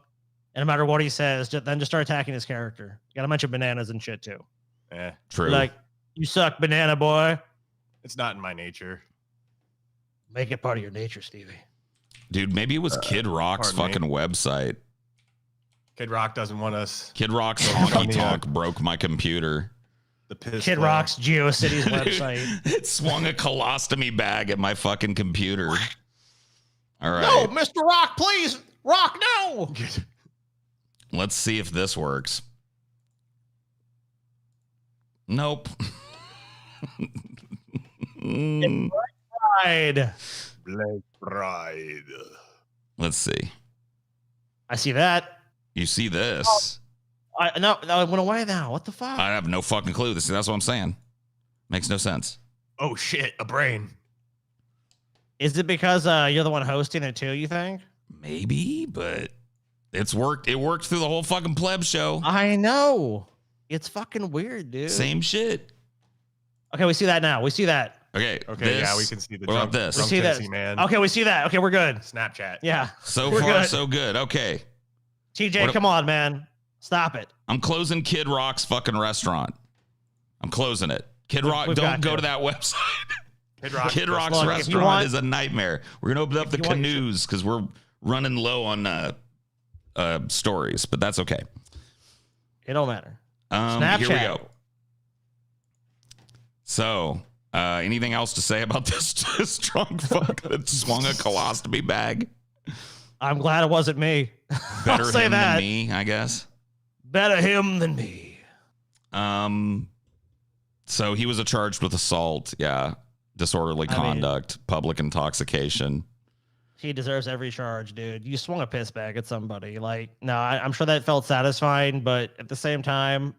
And no matter what he says, then just start attacking his character. You gotta mention bananas and shit too. True. Like, you suck, banana boy. It's not in my nature. Make it part of your nature, Stevie. Dude, maybe it was Kid Rock's pardon me. fucking website. Kid Rock doesn't want us. Kid Rock's on honky the, tonk broke my computer. The piss Kid flail. Rock's GeoCities website. It swung a colostomy bag at my fucking computer. All right. No, Mr. Rock, please. Rock, no. Let's see if this works. Nope. Pride. Black Pride. Let's see. I see that. You see this? No, it went away now. What the fuck? I have no fucking clue. That's what I'm saying. Makes no sense. Oh shit, a brain. Is it because you're the one hosting it too, you think? Maybe, but it's worked. It worked through the whole fucking pleb show. I know. It's fucking weird, dude. Same shit. Okay, we see that now. We see that. Okay, yeah, we can see the What about drunk, this? We drunk see that. Tennessee man. Okay, we see that. Okay, we're good. Snapchat. Yeah. So We're far, good. so good. Okay. TJ, come on, man. Stop it. I'm closing Kid Rock's fucking restaurant. I'm closing it. Kid Rock, We've don't got go to. to that website. Kid Rock's Look, if you restaurant want- is a nightmare. We're going to open up the you want, you canoes because we're running low on stories, but that's okay. It don't matter. Here we Snapchat. go. So, anything else to say about this drunk fuck that swung a colostomy bag? I'm glad it wasn't me. Better I'll say him that. than me, I guess. Better him than me. So he was charged with assault, disorderly conduct, public intoxication. He deserves every charge, dude. You swung a piss bag at somebody. Like, no, I'm sure that felt satisfying, but at the same time,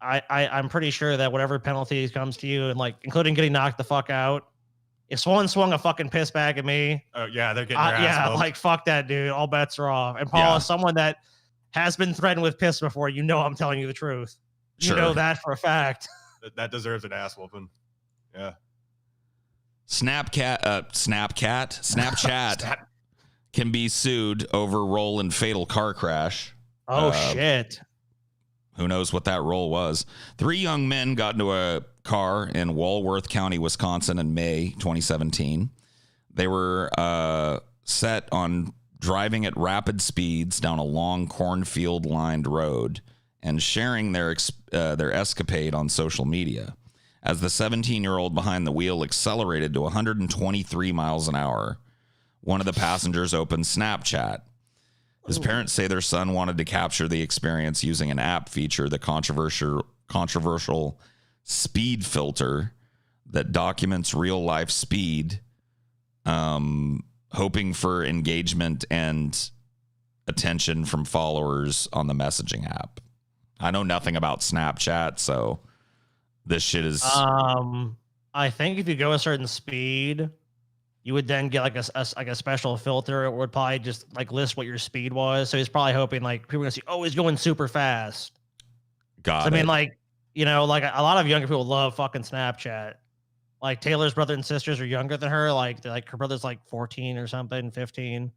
I'm pretty sure that whatever penalty comes to you, and like including getting knocked the fuck out, if someone swung a fucking piss bag at me, Oh yeah, they're getting their ass whooped. like fuck that, dude. All bets are off. And Paul, as someone that has been threatened with piss before, you know I'm telling you the truth. You know that for a fact. That deserves an ass whooping. Yeah. Snapchat can be sued over role in fatal car crash. Oh shit. Who knows what that role was? 3 young men got into a car in Walworth County, Wisconsin in May 2017. They were set on driving at rapid speeds down a long cornfield-lined road and sharing their escapade on social media. As the 17-year-old behind the wheel accelerated to 123 miles an hour, one of the passengers opened Snapchat. His parents say their son wanted to capture the experience using an app feature, the controversial speed filter that documents real-life speed, hoping for engagement and attention from followers on the messaging app. I know nothing about Snapchat, so this shit is... I think if you go a certain speed, you would then get like a special filter. It would probably just like list what your speed was. So he's probably hoping like people are gonna see, oh, he's going super fast. Got So, it. I mean, like, you know, like a lot of younger people love fucking Snapchat. Like Taylor's brother and sisters are younger than her. Like her brother's like 14 or something, 15.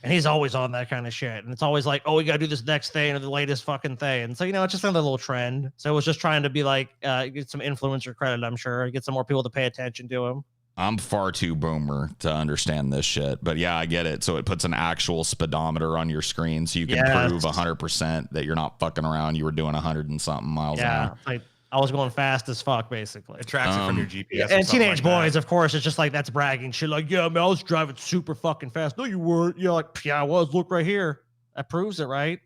And he's always on that kind of shit. And it's always like, oh, we got to do this next thing or the latest fucking thing. And so, you know, it's just another little trend. So it was just trying to be like, get some influencer credit, I'm sure. Get some more people to pay attention to him. I'm far too boomer to understand this shit. But yeah, I get it. So it puts an actual speedometer on your screen so you can prove 100% that you're not fucking around. You were doing 100 and something miles an hour. Like I was going fast as fuck, basically. It tracks it from your GPS. Yeah, and teenage boys, of course, it's just like that's bragging shit. Like, yeah, man, I was driving super fucking fast. No, you weren't. You're like, yeah, I was. Look right here. That proves it, right?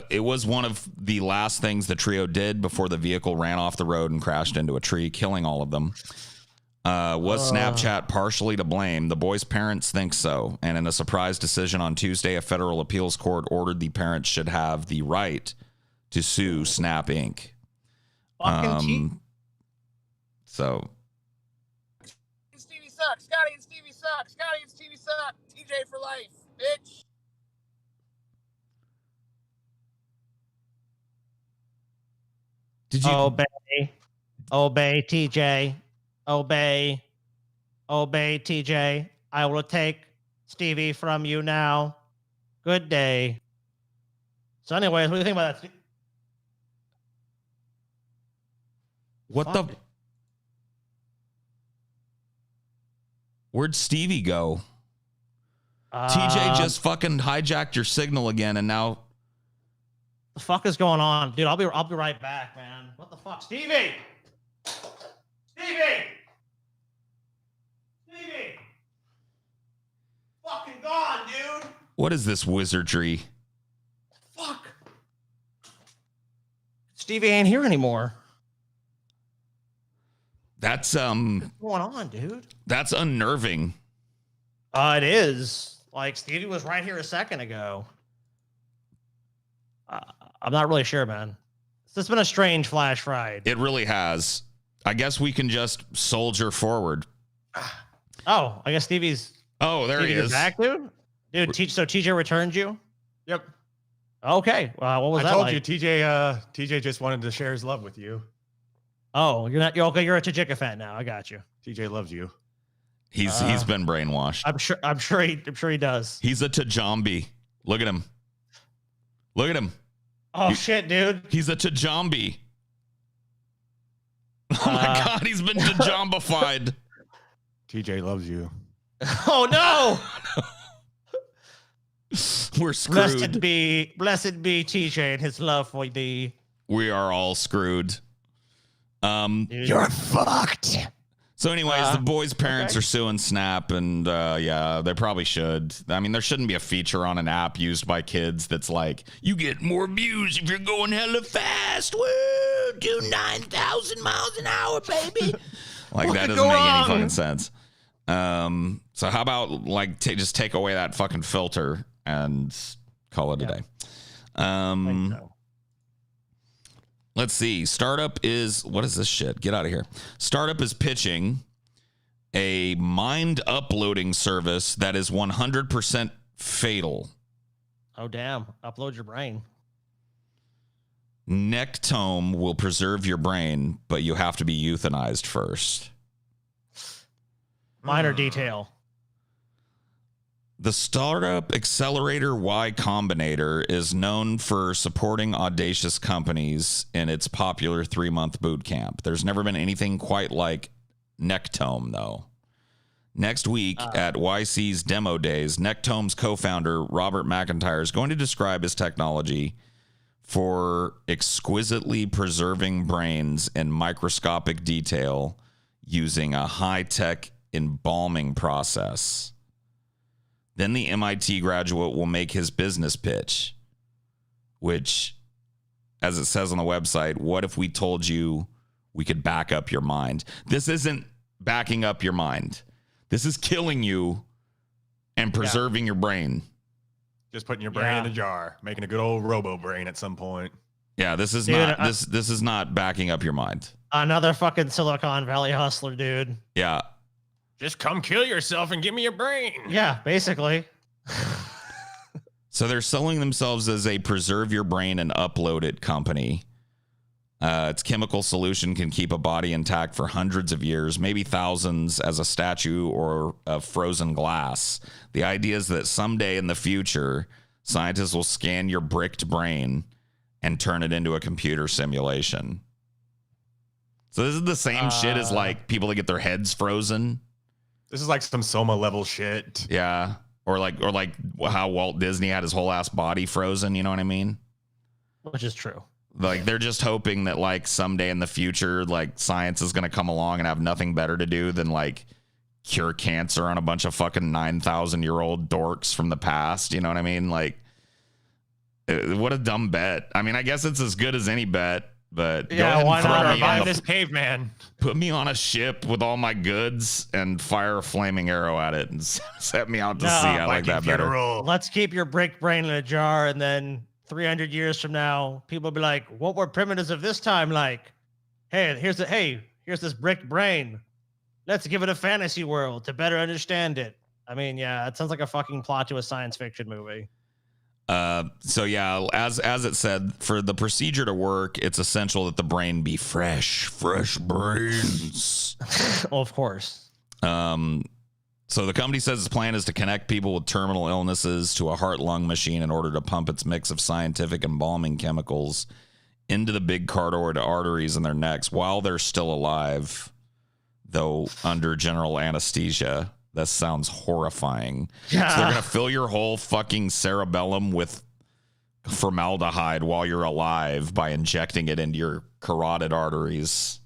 It was one of the last things the trio did before the vehicle ran off the road and crashed into a tree, killing all of them. Was Snapchat partially to blame? The boys' parents think so. And in a surprise decision on Tuesday, a federal appeals court ordered the parents should have the right to sue Snap Inc. So Stevie sucks. Scotty and Stevie suck. Scotty and Stevie suck. TJ for life, bitch. did you Obey, TJ. Obey, TJ. I will take Stevie from you now. Good day. So, anyways, what do you think about that? Where'd Stevie go? TJ just fucking hijacked your signal again, and now the fuck is going on, dude? I'll be right back, man. What the fuck, Stevie? Fucking gone, dude. what is this wizardry? Fuck. Stevie ain't here anymore. That's What's going on, dude? that's unnerving. It is. Like, Stevie was right here a second ago. I'm not really sure, man. It's been a strange flash ride. It really has. I guess we can just soldier forward. Oh, I guess Stevie's. Oh, there he Stevie, is. you're back, dude. So TJ returned you. Yep. Okay. What was I that told like? you, TJ just wanted to share his love with you. Oh, you're not. You're okay. You're a Tajika fan now. I got you. TJ loves you. He's been brainwashed. I'm sure he does. He's a Tajambi. Look at him. Look at him. Oh shit, dude. He's a Tajambi. Oh my God, he's been Tajambified. TJ loves you. Oh no. We're screwed. Blessed be TJ and his love for thee. We are all screwed. You're fucked. So anyways, the boys' parents are suing Snap, and yeah, they probably should. I mean, there shouldn't be a feature on an app used by kids that's like, you get more views if you're going hella fast. Woo! Do 9,000 miles an hour, baby. Like, that doesn't make any fucking sense. So how about, like, just take away that fucking filter and call it a day. Let's see. Startup is, what is this shit? Get out of here. Startup is pitching a mind uploading service that is 100% fatal. Oh, damn. Upload your brain. Nectome will preserve your brain, but you have to be euthanized first. Minor detail. The Startup Accelerator Y Combinator is known for supporting audacious companies in its popular 3-month boot camp. There's never been anything quite like Nectome, though. Next week at YC's Demo Days, Nectome's co-founder, Robert McIntyre, is going to describe his technology for exquisitely preserving brains in microscopic detail using a high-tech embalming process. Then the MIT graduate will make his business pitch, which, as it says on the website, what if we told you we could back up your mind? This isn't backing up your mind. This is killing you and preserving your brain. Just putting your brain in a jar, making a good old robo brain at some point. Yeah, this is not this is not backing up your mind. Another fucking Silicon Valley hustler, dude. Yeah. Just come kill yourself and give me your brain. Yeah, basically. So they're selling themselves as a preserve your brain and upload it company. Its chemical solution can keep a body intact for hundreds of years, maybe thousands, as a statue or a frozen glass. The idea is that someday in the future, scientists will scan your bricked brain and turn it into a computer simulation. So this is the same shit as like people that get their heads frozen. This is like some Soma level shit. Yeah. Or like how Walt Disney had his whole ass body frozen, you know what I mean? Which is true. Like, they're just hoping that like someday in the future, like, science is going to come along and have nothing better to do than like cure cancer on a bunch of fucking 9,000-year-old dorks from the past. You know what I mean? Like, what a dumb bet. I mean, I guess it's as good as any bet. But yeah, why not revive this caveman? Put me on a ship with all my goods and fire a flaming arrow at it and set me out to sea. I like that better. Let's keep your brick brain in a jar, and then 300 years from now, people will be like, "What were primitives of this time like?" Here's this brick brain. Let's give it a fantasy world to better understand it. I mean, yeah, it sounds like a fucking plot to a science fiction movie. So yeah, as it said, for the procedure to work, it's essential that the brain be fresh brains. Well, of course. So the company says its plan is to connect people with terminal illnesses to a heart-lung machine in order to pump its mix of scientific embalming chemicals into the big carotid arteries in their necks while they're still alive, though under general anesthesia. That sounds horrifying. Yeah. So they're going to fill your whole fucking cerebellum with formaldehyde while you're alive by injecting it into your carotid arteries.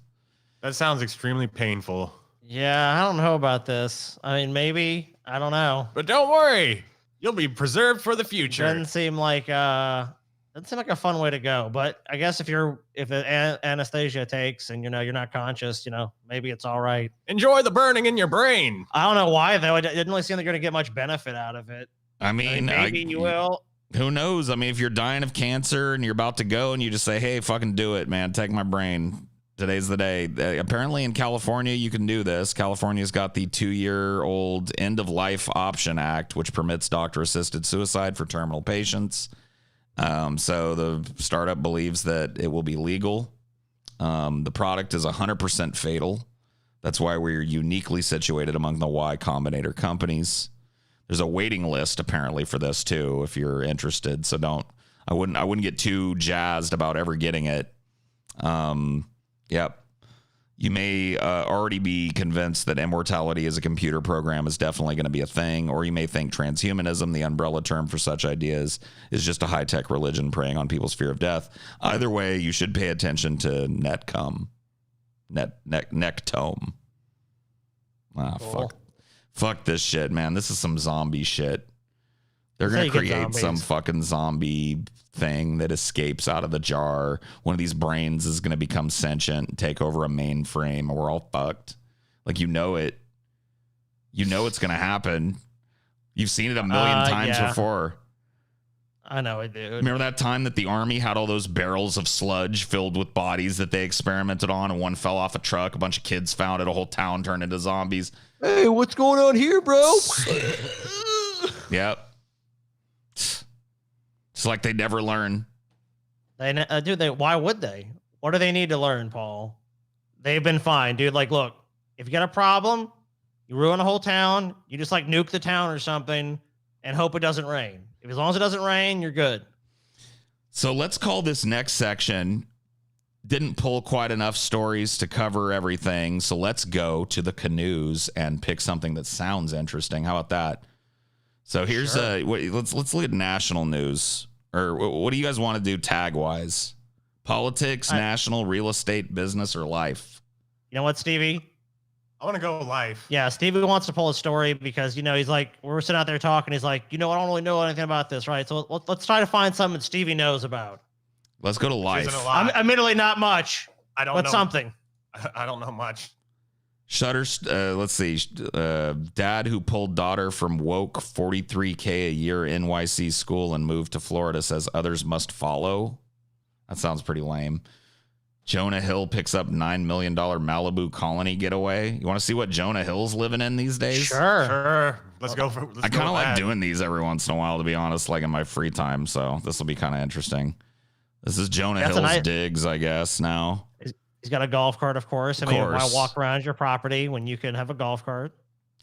That sounds extremely painful. Yeah, I don't know about this. I mean, maybe. I don't know. But don't worry. You'll be preserved for the future. Doesn't seem like a fun way to go. But I guess if the anesthesia takes and, you're not conscious, maybe it's all right. Enjoy the burning in your brain. I don't know why, though. It didn't really seem like you're going to get much benefit out of it. I mean, maybe you will. Who knows? I mean, if you're dying of cancer and you're about to go and you just say, hey, fucking do it, man. Take my brain. Today's the day. Apparently in California, you can do this. California's got the 2-year-old End of Life Option Act, which permits doctor-assisted suicide for terminal patients. So the startup believes that it will be legal. The product is 100% fatal. That's why we're uniquely situated among the Y Combinator companies. There's a waiting list apparently for this too, if you're interested. So I wouldn't get too jazzed about ever getting it. Yep. You may already be convinced that immortality as a computer program is definitely going to be a thing, or you may think transhumanism, the umbrella term for such ideas, is just a high-tech religion preying on people's fear of death. Either way, you should pay attention to Nectome. Ah, Cool. fuck this shit, man. This is some zombie shit. They're going to create some fucking zombie thing that escapes out of the jar. One of these brains is going to become sentient and take over a mainframe, and we're all fucked. Like, you know it. You know it's going to happen. You've seen it a million times before. I know it, dude. Remember that time that the army had all those barrels of sludge filled with bodies that they experimented on, and one fell off a truck, a bunch of kids found it, a whole town turned into zombies. Hey, what's going on here, bro? Yep. It's like they never learn. Why would they? What do they need to learn, Paul? They've been fine, dude. Like, look, if you got a problem, you ruin a whole town, you just like nuke the town or something and hope it doesn't rain. If as long as it doesn't rain, you're good. So let's call this next section. Didn't pull quite enough stories to cover everything. So let's go to the canoes and pick something that sounds interesting. How about that? So here's let's look at national news, or what do you guys want to do tag wise? Politics, national, real estate, business, or life? You know what, Stevie? I want to go life. Yeah, Stevie wants to pull a story because, he's like, we're sitting out there talking. He's like, I don't really know anything about this, right? So let's try to find something Stevie knows about. Let's go to life. Admittedly, not much. I don't but know. Something. I don't know much. Let's see. Dad who pulled daughter from woke $43K a year NYC school and moved to Florida says others must follow. That sounds pretty lame. Jonah Hill picks up $9 million Malibu colony getaway. You want to see what Jonah Hill's living in these days? Sure. Let's go. I kind of like doing these every once in a while, to be honest, like in my free time. So this will be kind of interesting. This is Jonah Hill's digs, I guess, now. He's got a golf cart, of course. I mean, why walk around your property when you can have a golf cart?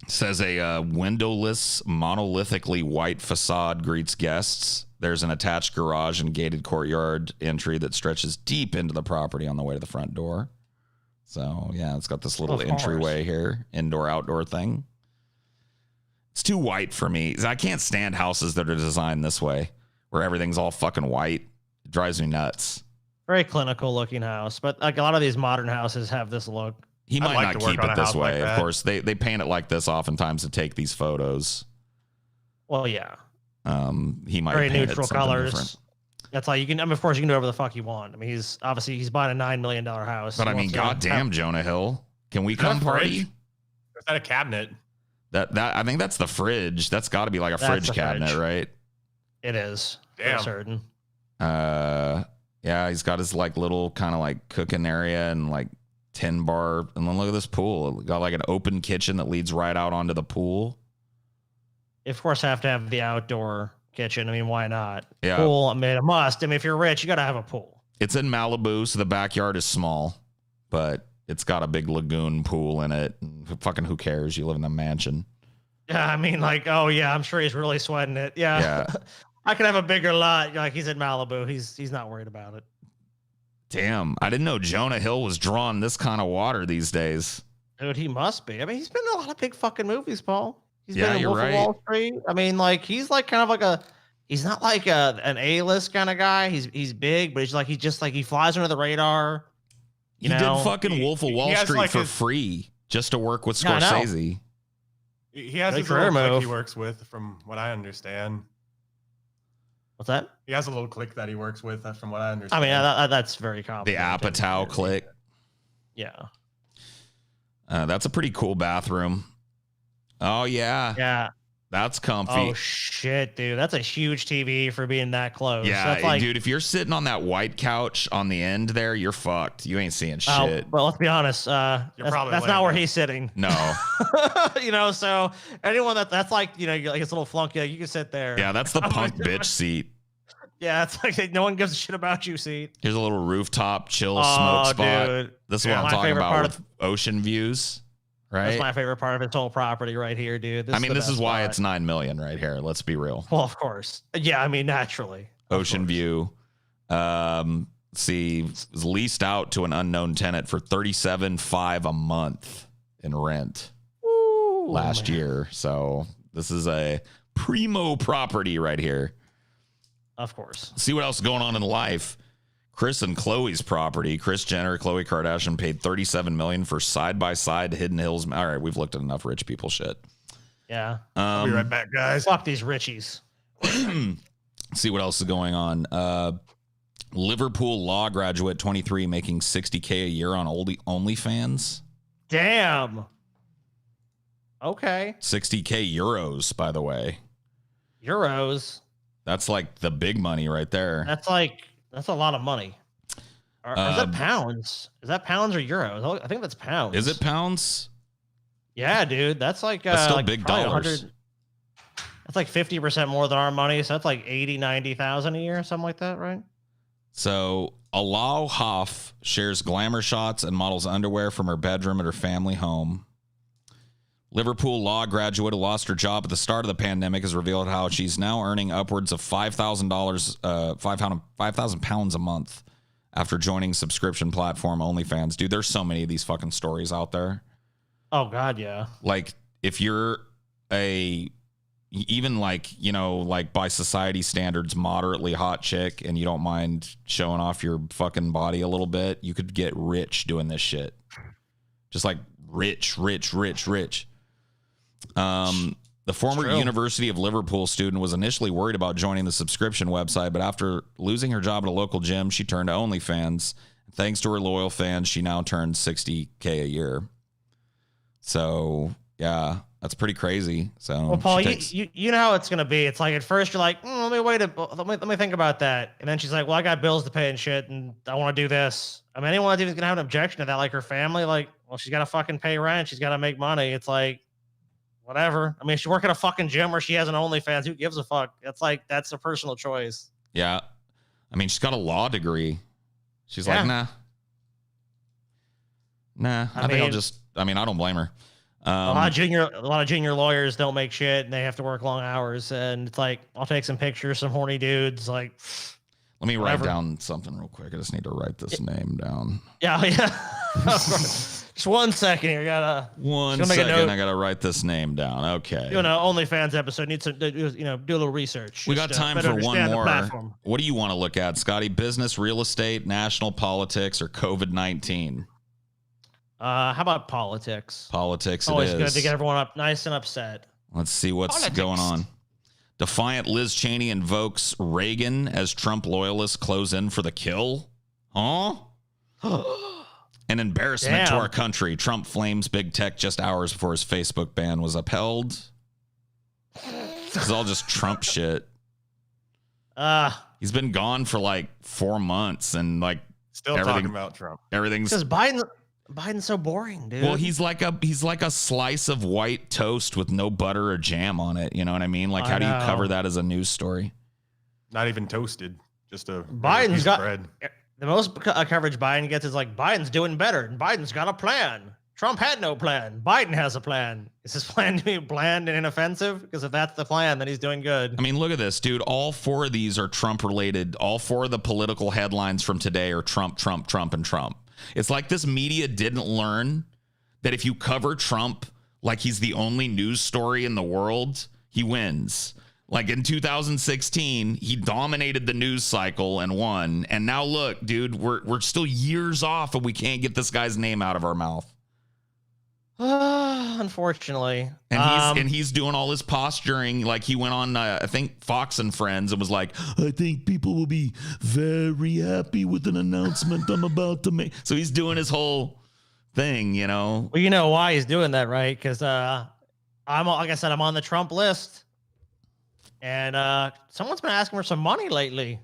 Says a windowless, monolithically white facade greets guests. There's an attached garage and gated courtyard entry that stretches deep into the property on the way to the front door. So, yeah, it's got this little entryway here, indoor-outdoor thing. It's too white for me. I can't stand houses that are designed this way, where everything's all fucking white. It drives me nuts. Very clinical looking house, but like a lot of these modern houses have this look. He might not keep it this way. Of course, they paint it like this oftentimes to take these photos. Well, yeah. He might very paint neutral it colors. Different. That's all you can. I mean, of course, you can do whatever the fuck you want. I mean, he's buying a $9 million house. But I mean, goddamn, Jonah Hill, can we come party? Is that a cabinet? That I think that's the fridge. That's got to be like a fridge cabinet, right? It is. Damn. For certain. Yeah, he's got his like little kind of like cooking area and like tin bar, and then look at this pool. It got like an open kitchen that leads right out onto the pool. Of course, have to have the outdoor kitchen. I mean, why not? Yeah. Pool, I mean, a must. I mean, if you're rich, you got to have a pool. It's in Malibu, so the backyard is small, but it's got a big lagoon pool in it. Fucking who cares? You live in a mansion. Yeah, I mean, like, oh yeah, I'm sure he's really sweating it. Yeah. I could have a bigger lot. Like, he's in Malibu. He's not worried about it. Damn, I didn't know Jonah Hill was drawing this kind of water these days. Dude, he must be. I mean, he's been in a lot of big fucking movies, Paul. He's Yeah, been in you're Wolf of right. Wall Street. I mean, like, he's like kind of like he's not like an A-list kind of guy. He's big, but he flies under the radar. He did fucking Wolf of Wall Street like for free just to work with Scorsese. He has Good his career little clique move. he works with, from what I understand. What's that? He has a little clique that he works with, from what I I understand. mean, that's very The complicated. Apatow clique. Yeah. That's a pretty cool bathroom. Oh, yeah. Yeah. That's comfy. Oh shit, dude, that's a huge TV for being that close. Yeah, that's like, dude, if you're sitting on that white couch on the end there, you're fucked. You ain't seeing shit. Well, let's be honest. That's not where he's sitting. No. So anyone that's like, you're like his little flunky, like, you can sit there. Yeah, that's the punk bitch seat. Yeah, it's like no one gives a shit about you seat. Here's a little rooftop chill smoke spot. Dude. This is what I'm My talking favorite about part with ocean views. right? That's my favorite part of his whole property right here, dude. I mean, this is why it's 9 million right here. Let's be real. Well, of course. Yeah, I mean, naturally. Ocean view. See, was leased out to an unknown tenant for $37,500 a month in rent last year. So this is a primo property right here. Of course. See what else is going on in life. Kris and Khloe's property. Kris Jenner, Khloe Kardashian paid $37 million for side-by-side Hidden Hills. All right, we've looked at enough rich people shit. Yeah. I'll be right back, guys. Fuck these richies. See what else is going on. Liverpool law graduate, 23, making $60K a year on OnlyFans. Damn. Okay. 60K euros, by the way. Euros. That's like the big money right there. That's a lot of money. Or is that pounds? Is that pounds or euros? I think that's pounds. Is it pounds? Yeah, dude. That's like that's still like big dollars. That's like 50% more than our money. So that's like 90,000 a year, something like that, right? So Alao Hoff shares glamour shots and models underwear from her bedroom at her family home. Liverpool law graduate who lost her job at the start of the pandemic has revealed how she's now earning upwards of $5,000, 5,000 pounds a month after joining subscription platform OnlyFans. Dude, there's so many of these fucking stories out there. Oh God, yeah. Like if you're even like, you know, like by society standards, moderately hot chick and you don't mind showing off your fucking body a little bit, you could get rich doing this shit. Just like rich. The former University of Liverpool student was initially worried about joining the subscription website, but after losing her job at a local gym, she turned to OnlyFans. Thanks to her loyal fans, she now turns $60K a year. So, yeah, that's pretty crazy. So, well, Paul, you know how it's gonna be. It's like at first you're like, let me think about that, and then she's like, well, I got bills to pay and shit, and I want to do this. I mean, anyone that's even gonna have an objection to that, like her family, like, well, she's got to fucking pay rent, she's got to make money. It's like, whatever. I mean, if she work at a fucking gym or she has an OnlyFans, who gives a fuck? That's like, that's a personal choice. Yeah, I mean, she's got a law degree. She's like, nah. I don't blame her. A lot of junior lawyers don't make shit and they have to work long hours. And it's like, I'll take some pictures, some horny dudes. Like, let me write down something real quick. I just need to write this name down. Yeah. Just 1 second here. I gotta write this name down. Okay. Doing an OnlyFans episode. Need to do a little research. We got time for one more. What do you want to look at, Scotty? Business, real estate, national politics, or COVID-19? How about politics? Politics. Always it good is. to get everyone up nice and upset. Let's see what's going on. Defiant Liz Cheney invokes Reagan as Trump loyalists close in for the kill. Huh? An embarrassment to our country. Trump flames big tech just hours before his Facebook ban was upheld. It's all just Trump shit. He's been gone for like 4 months and like still talking about Trump. Everything's because Biden's so boring, dude. Well, he's like a slice of white toast with no butter or jam on it. You know what I mean? Like, how do you cover that as a news story? Not even toasted, just a Biden's piece got of bread. The most coverage Biden gets is like, Biden's doing better. And Biden's got a plan. Trump had no plan. Biden has a plan. Is his plan to be bland and inoffensive? Because if that's the plan, then he's doing good. I mean, look at this, dude. All 4 of these are Trump related. All 4 of the political headlines from today are Trump, Trump, Trump, and Trump. It's like this media didn't learn that if you cover Trump like he's the only news story in the world, he wins. Like in 2016, he dominated the news cycle and won. And now look, dude, we're still years off and we can't get this guy's name out of our mouth. Unfortunately. And he's doing all his posturing. Like he went on, I think, Fox and Friends and was like, I think people will be very happy with an announcement I'm about to make. So he's doing his whole thing, you know? Well, you know why he's doing that, right? Because like I said, I'm on the Trump list. And someone's been asking for some money lately.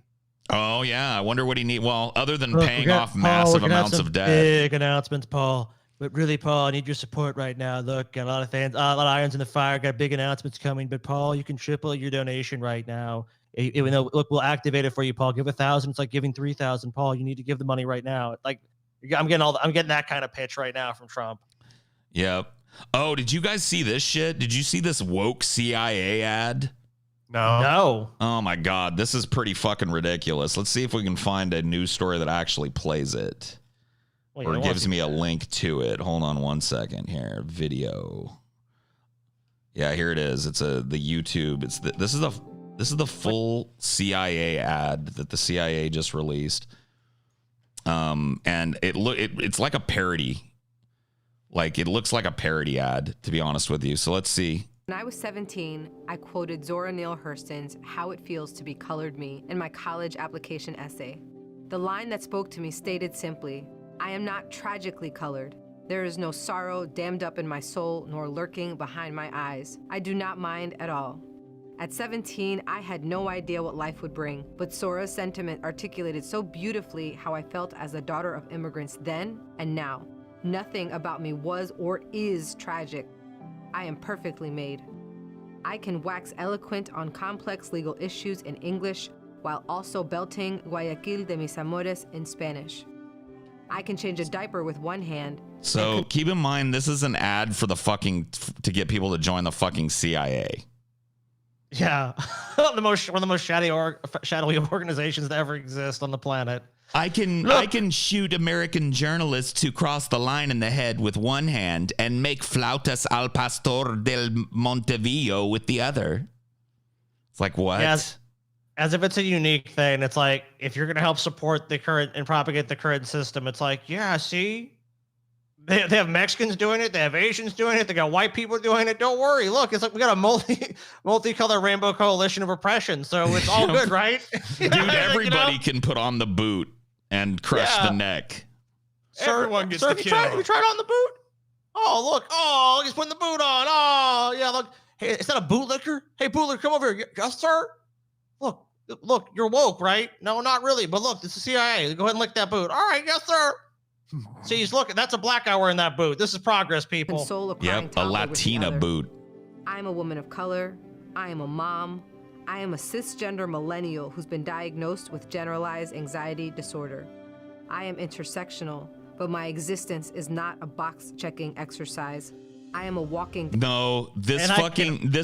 Oh, yeah. I wonder what he needs. Well, other than paying off massive amounts of debt. Big announcements, Paul. But really, Paul, I need your support right now. Look, got a lot of fans, a lot of irons in the fire. Got big announcements coming. But Paul, you can triple your donation right now. Even though, look, we'll activate it for you, Paul. Give 1,000. It's like giving 3,000. Paul, you need to give the money right now. Like I'm getting that kind of pitch right now from Trump. Yep. Oh, did you guys see this shit? Did you see this woke CIA ad? No. Oh my God, this is pretty fucking ridiculous. Let's see if we can find a news story that actually plays it or gives me a link to it. Hold on one second here. Video. Yeah, here it is. It's the YouTube. This is the full CIA ad that the CIA just released. And it's like a parody. Like it looks like a parody ad, to be honest with you. So let's see. When I was 17, I quoted Zora Neale Hurston's How It Feels to Be Colored Me in my college application essay. The line that spoke to me stated simply, I am not tragically colored. There is no sorrow dammed up in my soul nor lurking behind my eyes. I do not mind at all. At 17, I had no idea what life would bring, but Zora's sentiment articulated so beautifully how I felt as a daughter of immigrants then and now. Nothing about me was or is tragic. I am perfectly made. I can wax eloquent on complex legal issues in English while also belting Guayaquil de mis amores in Spanish. I can change a diaper with one hand. So keep in mind, this is an ad for to get people to join the fucking CIA. Yeah. One of the most shadowy organizations that ever exist on the planet. I can shoot American journalists who cross the line in the head with one hand and make flautas al pastor del Montevideo with the other. It's like, what? As if it's a unique thing. It's like, if you're going to help support the current and propagate the current system, it's like, yeah, see? They have Mexicans doing it. They have Asians doing it. They got white people doing it. Don't worry. Look, it's like we got a multicolored rainbow coalition of oppression. So it's all good, right? Dude, everybody can put on the boot and crush the neck. Everyone gets to kill. You tried on the boot? Oh, look. Oh, he's putting the boot on. Oh, yeah, look. Hey, is that a bootlicker? Hey, bootlicker, come over here. Yes, sir? Look, you're woke, right? No, not really. But look, it's the CIA. Go ahead and lick that boot. All right, yes, sir. See, he's looking. That's a black guy wearing that boot. This is progress, people. Yep, a Latina boot. I'm a woman of color. I am a mom. I am a cisgender millennial who's been diagnosed with generalized anxiety disorder. I am intersectional, but my existence is not a box-checking exercise. I am a walking... No, this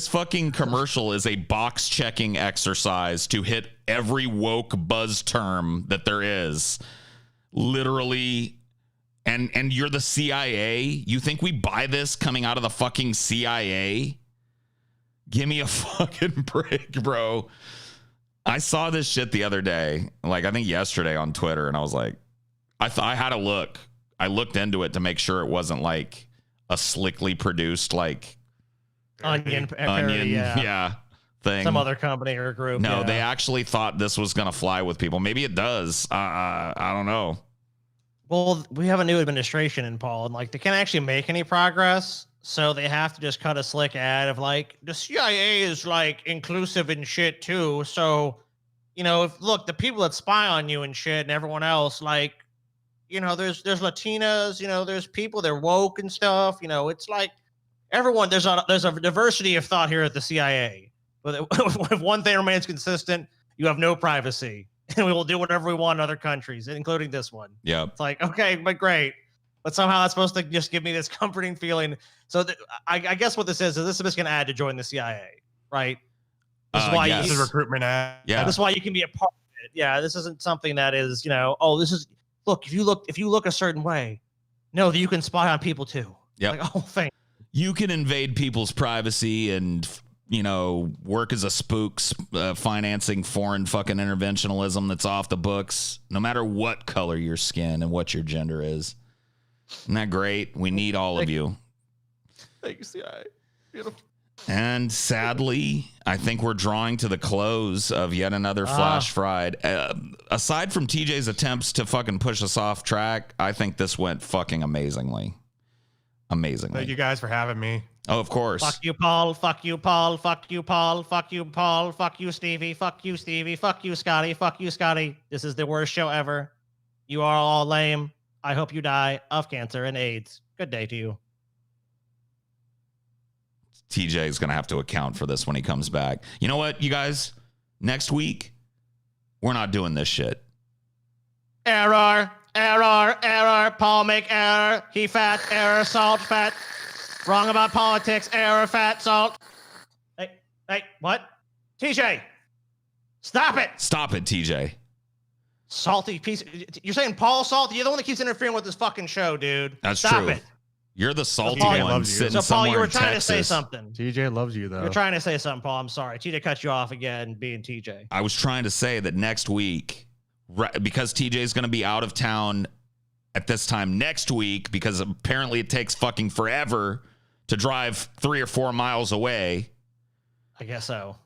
fucking commercial is a box-checking exercise to hit every woke buzz term that there is. Literally... And you're the CIA? You think we buy this coming out of the fucking CIA? Give me a fucking break, bro. I saw this shit the other day, like I think yesterday on Twitter, and I was like, I had to look. I looked into it to make sure it wasn't like a slickly produced like onion thing. Some other company or group. No, they actually thought this was gonna fly with people. Maybe it does. I don't know. Well, we have a new administration in Paul, and like they can't actually make any progress, so they have to just cut a slick ad of like the CIA is like inclusive and shit too. So, if look, the people that spy on you and shit and everyone else, like, there's Latinas, there's people, they're woke and stuff. It's like everyone. There's a diversity of thought here at the CIA, but if one thing remains consistent, you have no privacy. And we will do whatever we want in other countries, including this one. Yeah. It's like, okay, but great. But somehow that's supposed to just give me this comforting feeling. So I guess what this is this is just an ad to join the CIA, right? This is why this is a recruitment ad. Yeah. This is why you can be a part of it. Yeah, this isn't something that is, this is, look, if you look a certain way, know that you can spy on people too. Yeah. Like, oh, thank you can invade people's privacy and work as a spook, financing foreign fucking interventionalism that's off the books, no matter what color your skin and what your gender is. Isn't that great? We need all of you. Thank you, CIA. Beautiful. And sadly, I think we're drawing to the close of yet another Flash Fried. Aside from TJ's attempts to fucking push us off track, I think this went fucking amazingly. Thank you guys for having me. Oh, of course. Fuck you, Paul. Fuck you, Paul. Fuck you, Paul. Fuck you, Paul. Fuck you, Stevie. Fuck you, Stevie. Fuck you, Scotty. Fuck you, Scotty. This is the worst show ever. You are all lame. I hope you die of cancer and AIDS. Good day to you. TJ is going to have to account for this when he comes back. You know what, you guys? Next week, we're not doing this shit. Error. Paul make error. He fat. Error. Salt. Fat. Wrong about politics. Arafat, salt. Hey, what? TJ, stop it. Stop it, TJ. Salty piece. You're saying Paul Salty? You're the one that keeps interfering with this fucking show, dude. That's Stop true. it. You're the salty TJ one loves you. sitting So, Paul, somewhere you were in trying Texas. to say something. TJ loves you though. You're trying to say something, Paul. I'm sorry. TJ cut you off again, being TJ. I was trying to say that next week, because TJ is going to be out of town at this time next week, because apparently it takes fucking forever to drive 3 or 4 miles away. I guess so.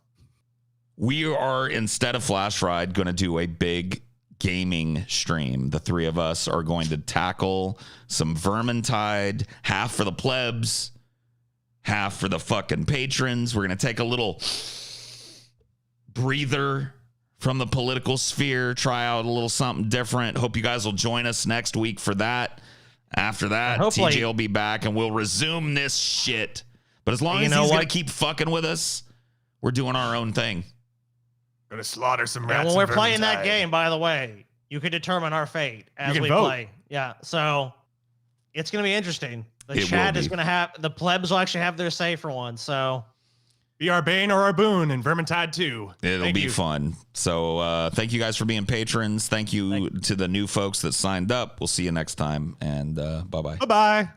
We are, instead of Flash Ride, going to do a big gaming stream. The 3 of us are going to tackle some Vermintide, half for the plebs, half for the fucking patrons. We're going to take a little breather from the political sphere, try out a little something different. Hope you guys will join us next week for that. After that, TJ will be back and we'll resume this shit. But as long as he's going to keep fucking with us, we're doing our own thing. Gonna slaughter some rats. And when we're playing that game, by the way, you can determine our fate as we play. Yeah, so it's gonna be interesting. The chat is gonna have, the plebs will actually have their say for once. So be our bane or our boon in Vermintide 2. It'll be fun. So thank you guys for being patrons. Thank you to the new folks that signed up. We'll see you next time, and bye-bye. Bye-bye.